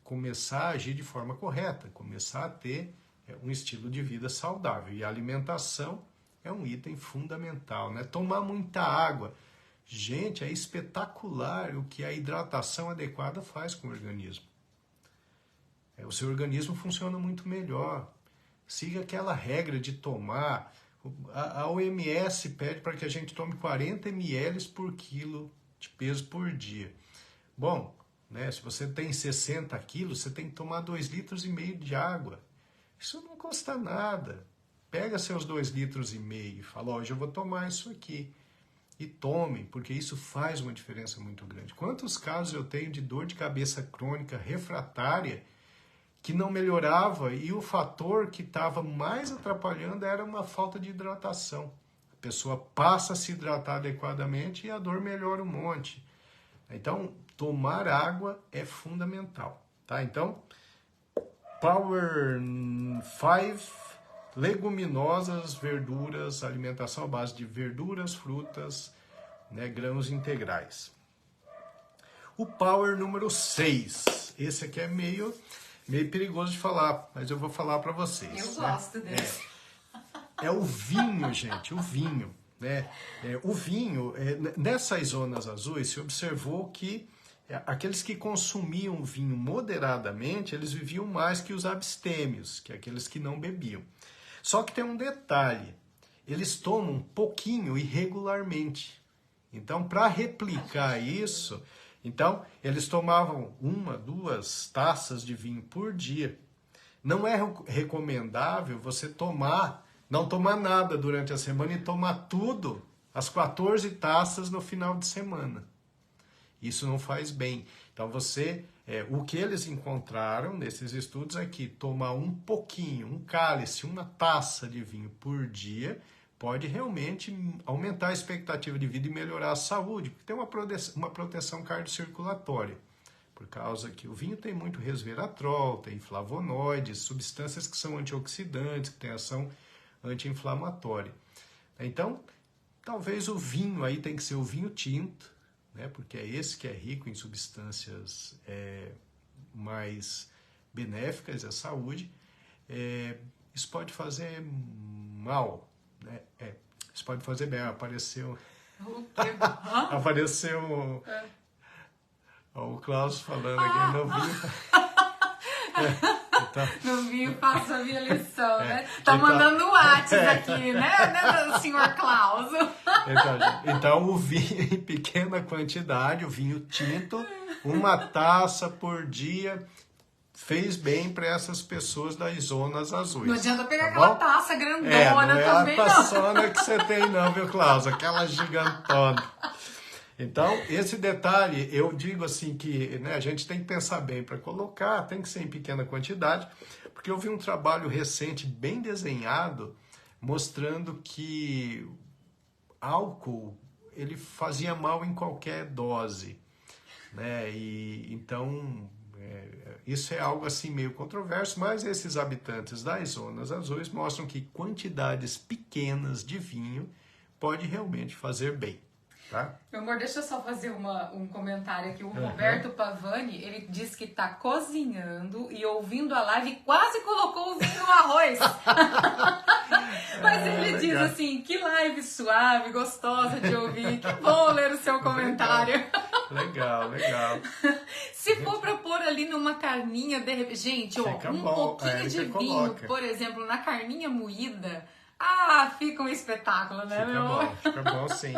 começar a agir de forma correta, começar a ter um estilo de vida saudável. E a alimentação é um item fundamental, né? Tomar muita água. Gente, é espetacular o que a hidratação adequada faz com o organismo. O seu organismo funciona muito melhor. Siga aquela regra de tomar. A OMS pede para que a gente tome 40 ml por quilo de peso por dia. Bom, né, se você tem 60 quilos, você tem que tomar 2,5 litros de água. Isso não custa nada. Pega seus 2,5 litros e fala, hoje eu vou tomar isso aqui. E tomem, porque isso faz uma diferença muito grande. Quantos casos eu tenho de dor de cabeça crônica refratária que não melhorava e o fator que estava mais atrapalhando era uma falta de hidratação. A pessoa passa a se hidratar adequadamente e a dor melhora um monte. Então, tomar água é fundamental. Tá? Então, Power 5, leguminosas, verduras, alimentação à base de verduras, frutas, né, grãos integrais. O Power número 6. Esse aqui é meio perigoso de falar, mas eu vou falar para vocês. Eu gosto desse. É o vinho, gente, o vinho. Né? O vinho, nessas zonas azuis, se observou que aqueles que consumiam vinho moderadamente, eles viviam mais que os abstêmios, que é aqueles que não bebiam. Só que tem um detalhe, eles tomam pouquinho e regularmente. Então, para replicar isso, então eles tomavam 1, 2 taças de vinho por dia. Não é recomendável você não tomar nada durante a semana e tomar tudo, as 14 taças no final de semana. Isso não faz bem. Então o que eles encontraram nesses estudos é que tomar um pouquinho, um cálice, uma taça de vinho por dia pode realmente aumentar a expectativa de vida e melhorar a saúde, porque tem uma proteção cardiocirculatória, por causa que o vinho tem muito resveratrol, tem flavonoides, substâncias que são antioxidantes, que têm ação anti-inflamatória. Então, talvez o vinho aí tem que ser o vinho tinto, né, porque é esse que é rico em substâncias mais benéficas à saúde. Isso pode fazer mal, né? Isso pode fazer bem. Apareceu o Klaus falando aqui no vinho. Então, no vinho faço a minha lição, né? Tá mandando o WhatsApp aqui, né, senhor Klaus? Então, o vinho em pequena quantidade, o vinho tinto, 1 taça por dia, fez bem para essas pessoas das zonas azuis. Não adianta pegar aquela taça grandona não também, é a taçona que você tem não, viu, Klaus? Aquela gigantona. Então, esse detalhe, eu digo assim que, né, a gente tem que pensar bem para colocar, tem que ser em pequena quantidade, porque eu vi um trabalho recente bem desenhado mostrando que álcool ele fazia mal em qualquer dose, né? E então isso é algo assim meio controverso, mas esses habitantes das zonas azuis mostram que quantidades pequenas de vinho pode realmente fazer bem. Tá? Meu amor, deixa eu só fazer um comentário aqui. O Roberto Pavani, ele disse que tá cozinhando e ouvindo a live e quase colocou o vinho no arroz. Mas ele diz assim, que live suave, gostosa de ouvir. Que bom ler o seu comentário. Legal. Se for pra pôr ali numa carninha, gente, pouquinho de vinho, por exemplo, na carninha moída, fica um espetáculo, né, meu amor? Fica bom sim.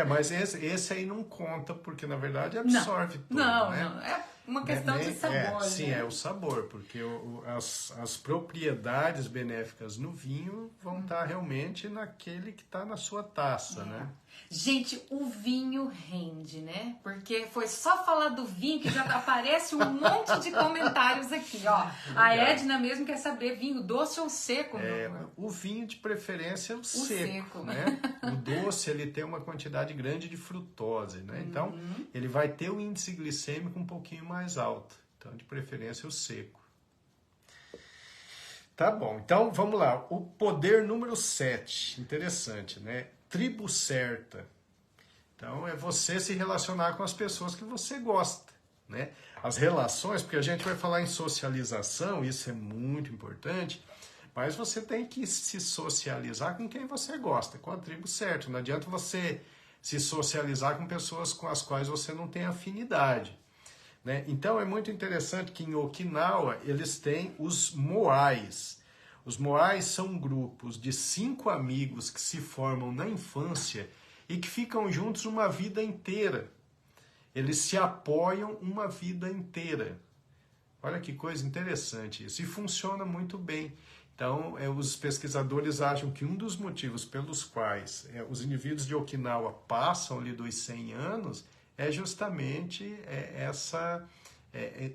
Mas esse aí não conta, porque na verdade absorve tudo, né? uma questão de sabor, sim, né? é o sabor, porque as propriedades benéficas no vinho vão estar realmente naquele que está na sua taça, né? Gente, o vinho rende, né? Porque foi só falar do vinho que já aparece um monte de comentários aqui, ó. A Edna mesmo quer saber vinho doce ou seco, meu amor? O vinho de preferência é o seco, né? O doce, ele tem uma quantidade grande de frutose, né? Então, ele vai ter o índice glicêmico um pouquinho mais alto. Então, de preferência, o seco. Tá bom, então vamos lá. O poder número 7, interessante, né? Tribo certa. Então, é você se relacionar com as pessoas que você gosta, né? As relações, porque a gente vai falar em socialização, isso é muito importante, mas você tem que se socializar com quem você gosta, com a tribo certa. Não adianta você se socializar com pessoas com as quais você não tem afinidade, né? Então, é muito interessante que em Okinawa eles têm os moais. Os moais são grupos de 5 amigos que se formam na infância e que ficam juntos uma vida inteira. Eles se apoiam uma vida inteira. Olha que coisa interessante isso. E funciona muito bem. Então, os pesquisadores acham que um dos motivos pelos quais os indivíduos de Okinawa passam ali dos 100 anos é justamente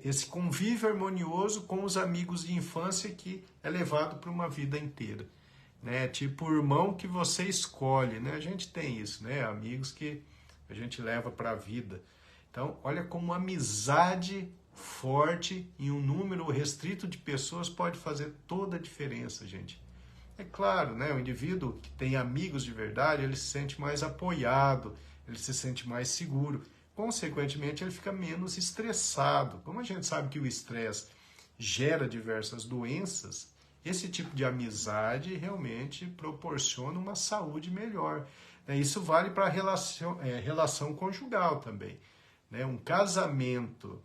esse convívio harmonioso com os amigos de infância que é levado para uma vida inteira. Né? Tipo o irmão que você escolhe, né? A gente tem isso, né? Amigos que a gente leva para a vida. Então, olha como amizade forte em um número restrito de pessoas pode fazer toda a diferença, gente. É claro, né? O indivíduo que tem amigos de verdade, ele se sente mais apoiado, ele se sente mais seguro. Consequentemente, ele fica menos estressado. Como a gente sabe que o estresse gera diversas doenças, esse tipo de amizade realmente proporciona uma saúde melhor. Isso vale para a relação conjugal também. Um casamento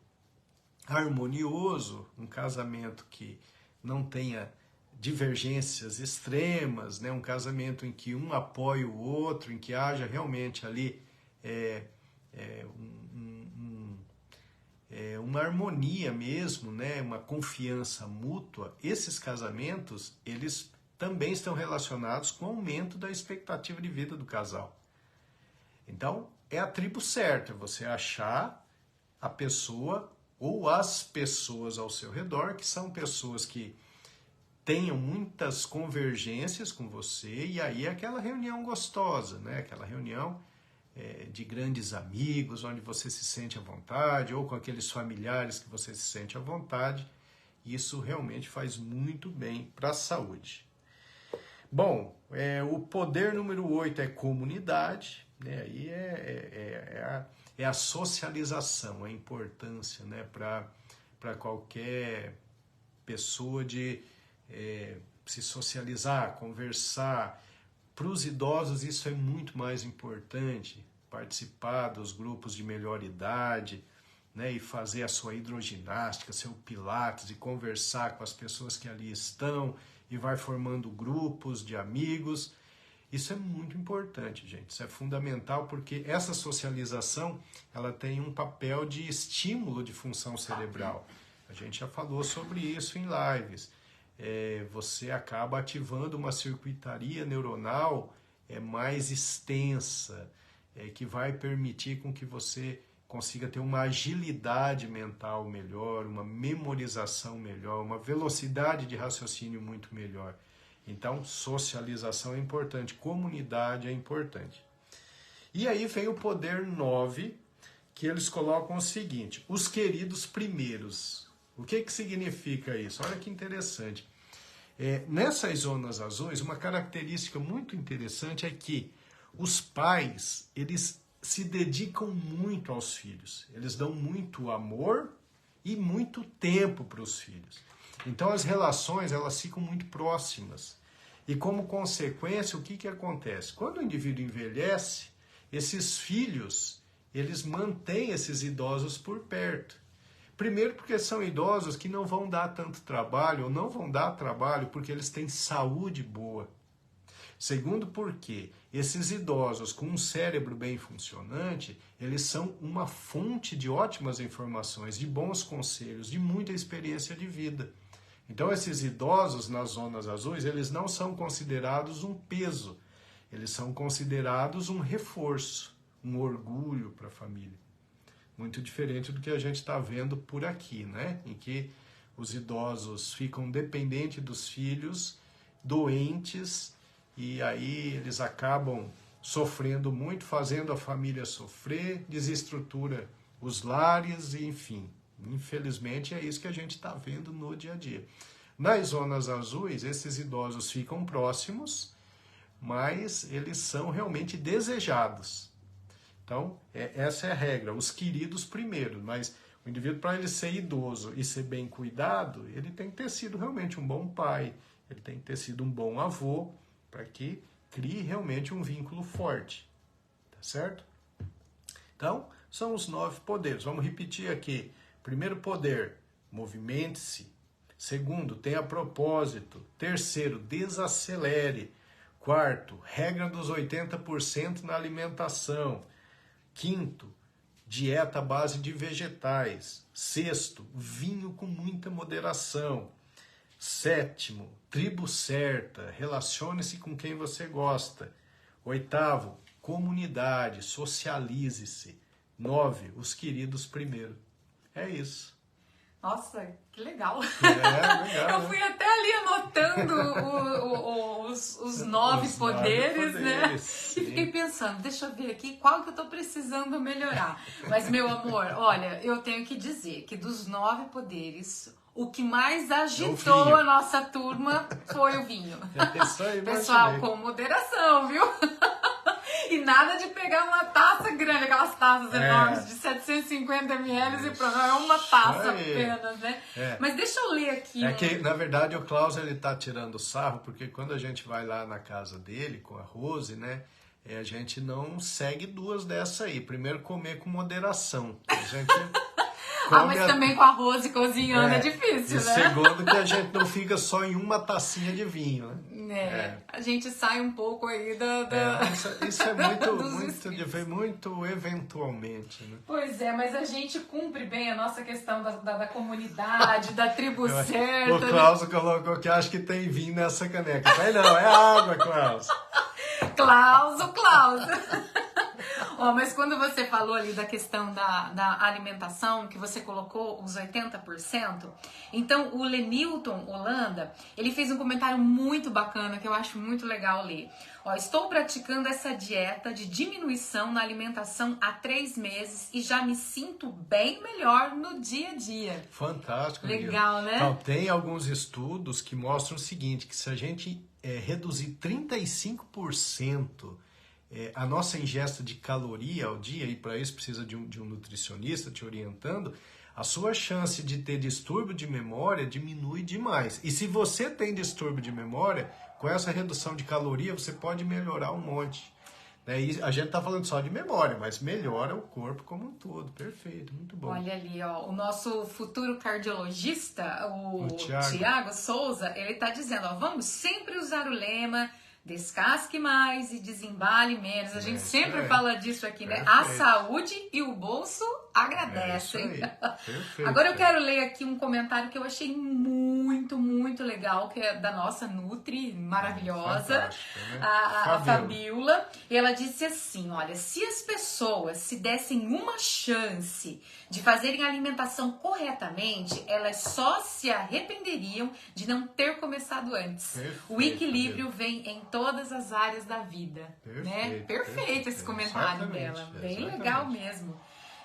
harmonioso, um casamento que não tenha divergências extremas, um casamento em que um apoie o outro, em que haja realmente ali uma harmonia mesmo, uma confiança mútua. Esses casamentos, eles também estão relacionados com o aumento da expectativa de vida do casal. Então, é a tribo certa, você achar a pessoa ou as pessoas ao seu redor, que são pessoas que tenham muitas convergências com você, e aí é aquela reunião gostosa, aquela reunião de grandes amigos, onde você se sente à vontade, ou com aqueles familiares que você se sente à vontade. Isso realmente faz muito bem para a saúde. Bom, o poder número 8 é comunidade, aí é a socialização, a importância para qualquer pessoa de se socializar, conversar. Para os idosos isso é muito mais importante, participar dos grupos de melhor idade, e fazer a sua hidroginástica, seu pilates, e conversar com as pessoas que ali estão, e vai formando grupos de amigos. Isso é muito importante, gente, isso é fundamental, porque essa socialização ela tem um papel de estímulo de função cerebral. A gente já falou sobre isso em lives. Você acaba ativando uma circuitaria neuronal mais extensa, que vai permitir com que você consiga ter uma agilidade mental melhor, uma memorização melhor, uma velocidade de raciocínio muito melhor. Então, socialização é importante, comunidade é importante. E aí vem o poder 9, que eles colocam o seguinte: os queridos primeiros. O que significa isso? Olha que interessante. Nessas zonas azuis, uma característica muito interessante é que os pais, eles se dedicam muito aos filhos. Eles dão muito amor e muito tempo para os filhos. Então as relações, elas ficam muito próximas. E como consequência, o que acontece? Quando o indivíduo envelhece, esses filhos, eles mantêm esses idosos por perto. Primeiro porque são idosos que não vão dar tanto trabalho, ou não vão dar trabalho porque eles têm saúde boa. Segundo, porque esses idosos com um cérebro bem funcionante, eles são uma fonte de ótimas informações, de bons conselhos, de muita experiência de vida. Então, esses idosos nas zonas azuis, eles não são considerados um peso, eles são considerados um reforço, um orgulho para a família. Muito diferente do que a gente está vendo por aqui, né? Em que os idosos ficam dependentes dos filhos, doentes, e aí eles acabam sofrendo muito, fazendo a família sofrer, desestrutura os lares, e enfim. Infelizmente é isso que a gente está vendo no dia a dia. Nas zonas azuis, esses idosos ficam próximos, mas eles são realmente desejados. Então, essa é a regra, os queridos primeiro, mas o indivíduo, para ele ser idoso e ser bem cuidado, ele tem que ter sido realmente um bom pai, ele tem que ter sido um bom avô, para que crie realmente um vínculo forte, tá certo? Então, são os 9 poderes. Vamos repetir aqui. Primeiro poder, movimente-se. Segundo, tenha propósito. Terceiro, desacelere. Quarto, regra dos 80% na alimentação. Quinto, dieta à base de vegetais. Sexto, vinho com muita moderação. Sétimo, tribo certa, relacione-se com quem você gosta. Oitavo, comunidade, socialize-se. 9, os queridos primeiro. É isso. Nossa, que legal. Legal, eu fui até ali anotando os 9 poderes, né? Sim. E fiquei pensando, deixa eu ver aqui qual que eu tô precisando melhorar. Mas, meu amor, olha, eu tenho que dizer que dos 9 poderes, o que mais agitou a nossa turma foi o vinho. É isso aí, pessoal, com moderação, viu? E nada de pegar uma taça grande, aquelas taças enormes de 750 ml e pronto, é uma taça apenas, né? Mas deixa eu ler aqui. Que, na verdade, o Klaus, ele tá tirando sarro, porque quando a gente vai lá na casa dele, com a Rose, né? A gente não segue 2 dessa aí. Primeiro, comer com moderação. A gente... mas também com a Rose cozinhando é difícil, né? Segundo, que a gente não fica só em uma tacinha de vinho, né? A gente sai um pouco aí isso é muito eventualmente, né? Pois é, mas a gente cumpre bem a nossa questão da comunidade, da tribo certa. O Klaus colocou que acho que tem vinho nessa caneca. Mas não, é água, Klaus. Klaus. Mas quando você falou ali da questão da alimentação, que você colocou os 80%, então o Lenilton Holanda, ele fez um comentário muito bacana, que eu acho muito legal ler. Estou praticando essa dieta de diminuição na alimentação há 3 meses e já me sinto bem melhor no dia a dia. Fantástico. Legal, né? Então, tem alguns estudos que mostram o seguinte, que se a gente reduzir 35% a nossa ingesta de caloria ao dia, e para isso precisa de um nutricionista te orientando, a sua chance de ter distúrbio de memória diminui demais. E se você tem distúrbio de memória, com essa redução de caloria, você pode melhorar um monte. E a gente está falando só de memória, mas melhora o corpo como um todo. Perfeito, muito bom. Olha ali, o nosso futuro cardiologista, o Tiago Souza, ele está dizendo, vamos sempre usar o lema... Descasque mais e desembale menos. A gente sempre fala disso aqui, né? A saúde e o bolso agradecem. Perfeito. Agora eu quero ler aqui um comentário que eu achei muito, muito legal, que é da nossa Nutri maravilhosa, né? a Fabiola. E ela disse assim, olha, se as pessoas se dessem uma chance de fazerem a alimentação corretamente, elas só se arrependeriam de não ter começado antes. O equilíbrio vem em todas as áreas da vida. Perfeito esse comentário dela. Bem legal mesmo.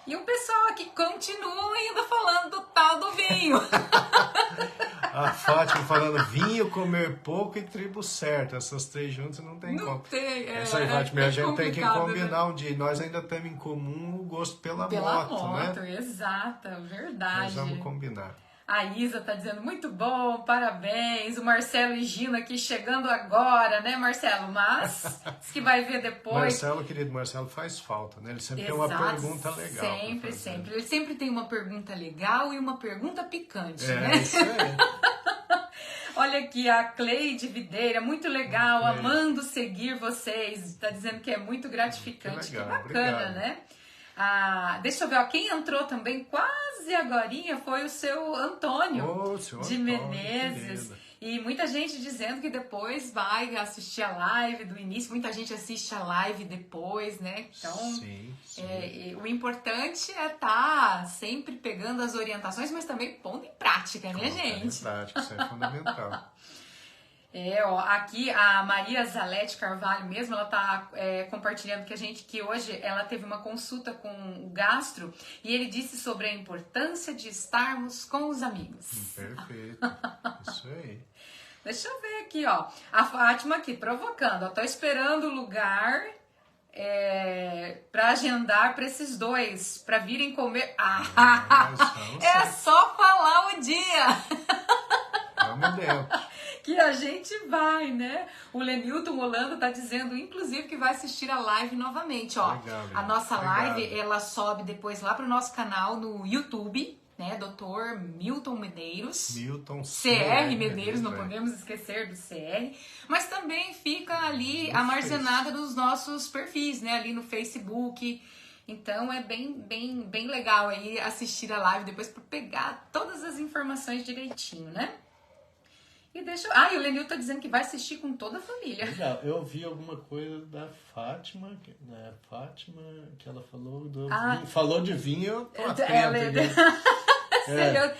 E o pessoal aqui continua ainda falando do tal do vinho. A Fátima falando vinho, comer pouco e tribo certo. Essas 3 juntas não tem como. Essa aí, Fátima, a gente tem que combinar um dia. Nós ainda temos em comum o gosto pela moto, né? Exata, verdade. Nós vamos combinar. A Isa tá dizendo, muito bom, parabéns. O Marcelo e Gina aqui chegando agora, né, Marcelo? Mas, diz que vai ver depois. Marcelo, querido Marcelo, faz falta, né? Ele sempre tem uma pergunta legal. Sempre. Ele sempre tem uma pergunta legal e uma pergunta picante, né? Isso aí. Olha aqui, a Cleide Videira, muito legal, amando seguir vocês. Está dizendo que é muito gratificante. Que bacana, obrigado. né? Deixa eu ver, ó, quem entrou também quase agorinha foi o seu Antônio de Menezes. E muita gente dizendo que depois vai assistir a live do início. Muita gente assiste a live depois, né? Então, sim. O importante é estar sempre pegando as orientações, mas também pondo em prática, né, gente? Em prática, isso é fundamental. Aqui a Maria Zalete Carvalho mesmo, ela tá compartilhando que hoje ela teve uma consulta com o gastro e ele disse sobre a importância de estarmos com os amigos. Perfeito, isso aí. Deixa eu ver aqui, ó, a Fátima aqui provocando, eu tô esperando o lugar para agendar para esses dois, para virem comer. É só falar o dia. Vamos dentro. Que a gente vai, né? O Lenilton Holanda tá dizendo, inclusive, que vai assistir a live novamente, ó. Legal, a nossa live, ela sobe depois lá pro nosso canal no YouTube, né? Dr. Milton Medeiros. CR Medeiros, não podemos esquecer do CR. Mas também fica ali armazenada nos nossos perfis, né? Ali no Facebook. Então é bem legal aí assistir a live depois para pegar todas as informações direitinho, né? E e o Lenil tá dizendo que vai assistir com toda a família. Legal, eu vi alguma coisa da Fátima, né? Fátima, que ela falou falou de vinho, eu tô atento.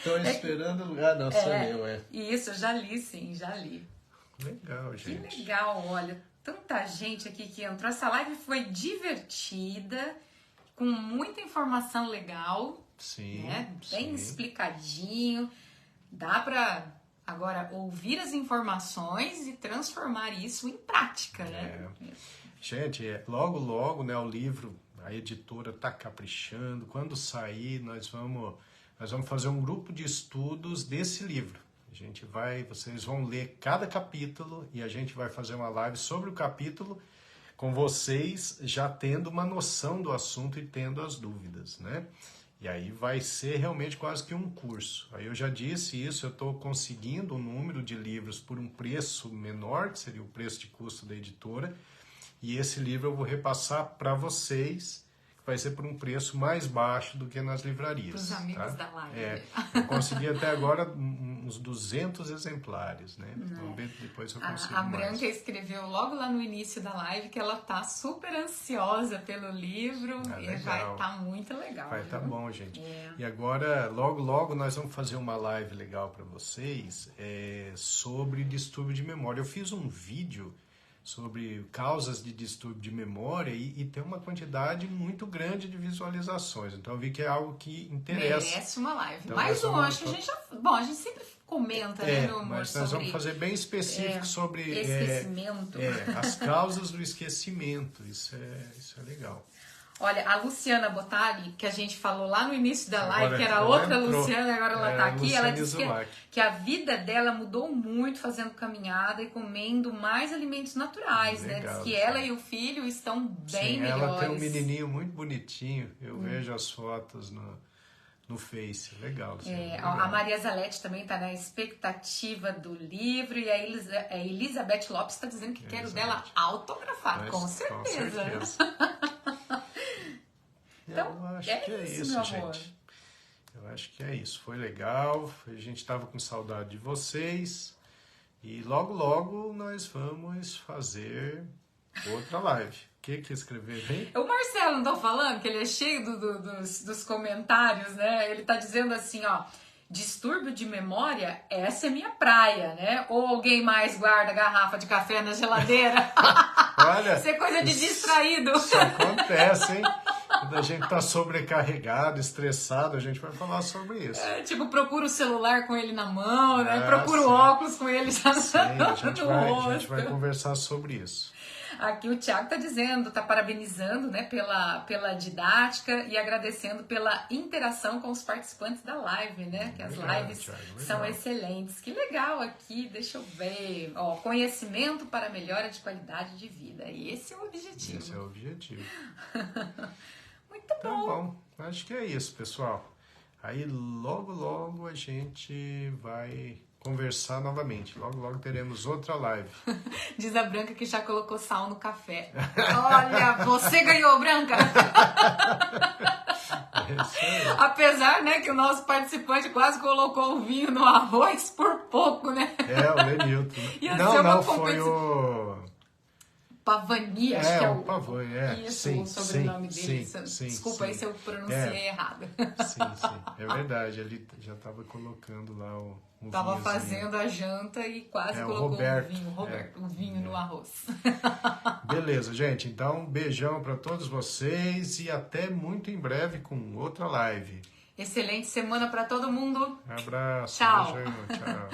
Tô esperando o lugar, não, sou eu, Isso, já li, sim, já li. Legal, gente. Que legal, olha, tanta gente aqui que entrou. Essa live foi divertida, com muita informação legal. Sim, né? Bem explicadinho. Dá pra... Agora, ouvir as informações e transformar isso em prática, né? Gente, logo, né, o livro, a editora tá caprichando. Quando sair, nós vamos fazer um grupo de estudos desse livro. Vocês vão ler cada capítulo e a gente vai fazer uma live sobre o capítulo com vocês já tendo uma noção do assunto e tendo as dúvidas, né? E aí vai ser realmente quase que um curso. Aí eu já disse isso, eu estou conseguindo um número de livros por um preço menor, que seria o preço de custo da editora, e esse livro eu vou repassar para vocês, que vai ser por um preço mais baixo do que nas livrarias. Para os amigos da live. Eu consegui até agora uns 200 exemplares, né? Vamos ver depois eu consigo A Branca escreveu logo lá no início da live que ela tá super ansiosa pelo livro e vai estar muito legal. Vai estar bom, gente. E agora, logo nós vamos fazer uma live legal para vocês sobre distúrbio de memória. Eu fiz um vídeo sobre causas de distúrbio de memória e tem uma quantidade muito grande de visualizações. Então eu vi que é algo que interessa. Merece uma live. Então, mais um, acho que a gente já... Bom, a gente sempre comenta, né, meu amor, mas nós vamos fazer bem específico sobre esquecimento. As causas do esquecimento. Isso é legal. Olha, a Luciana Botali, que a gente falou lá no início da live, que era outra Luciana, agora ela tá aqui, ela disse que a vida dela mudou muito fazendo caminhada e comendo mais alimentos naturais, né? Diz que ela e o filho estão bem melhores. Ela tem um menininho muito bonitinho, eu vejo as fotos no Face, legal. A Maria Zalete também está na expectativa do livro e a Elizabeth Lopes está dizendo que quer o dela autografado, com certeza. Então, eu acho que é isso, gente. Eu acho que é isso. Foi legal. A gente estava com saudade de vocês. E logo nós vamos fazer outra live. O que escrever aí? O Marcelo, não tô falando que ele é cheio dos comentários, né? Ele tá dizendo assim, ó... Distúrbio de memória, essa é minha praia, né? Ou alguém mais guarda garrafa de café na geladeira? Olha, isso é coisa de distraído. Isso acontece, hein? Quando a gente tá sobrecarregado, estressado, a gente vai falar sobre isso. Tipo, procura o celular com ele na mão, né? Procura o óculos com ele já no rosto. A gente vai conversar sobre isso. Aqui o Thiago tá dizendo, tá parabenizando, né, pela didática e agradecendo pela interação com os participantes da live, né? Que as lives são excelentes. Que legal aqui, deixa eu ver. Ó, conhecimento para melhora de qualidade de vida. E esse é o objetivo. Esse é o objetivo. Muito bom. Tá bom. Acho que é isso, pessoal. Aí logo a gente vai conversar novamente. Logo, logo teremos outra live. Diz a Branca que já colocou sal no café. Olha, você ganhou, Branca! Apesar, né, que o nosso participante quase colocou o vinho no arroz por pouco, né? O Lenilton. Não, foi o... Pavani, acho que é o Pavani, Isso, o sobrenome dele. Desculpa aí se eu pronunciei errado. Sim, é verdade. Ele já estava colocando lá o vinho. Tava fazendo a janta e quase colocou o vinho no arroz. Beleza, gente. Então, beijão para todos vocês e até muito em breve com outra live. Excelente semana para todo mundo. Abraço. Tchau. Beijão, tchau.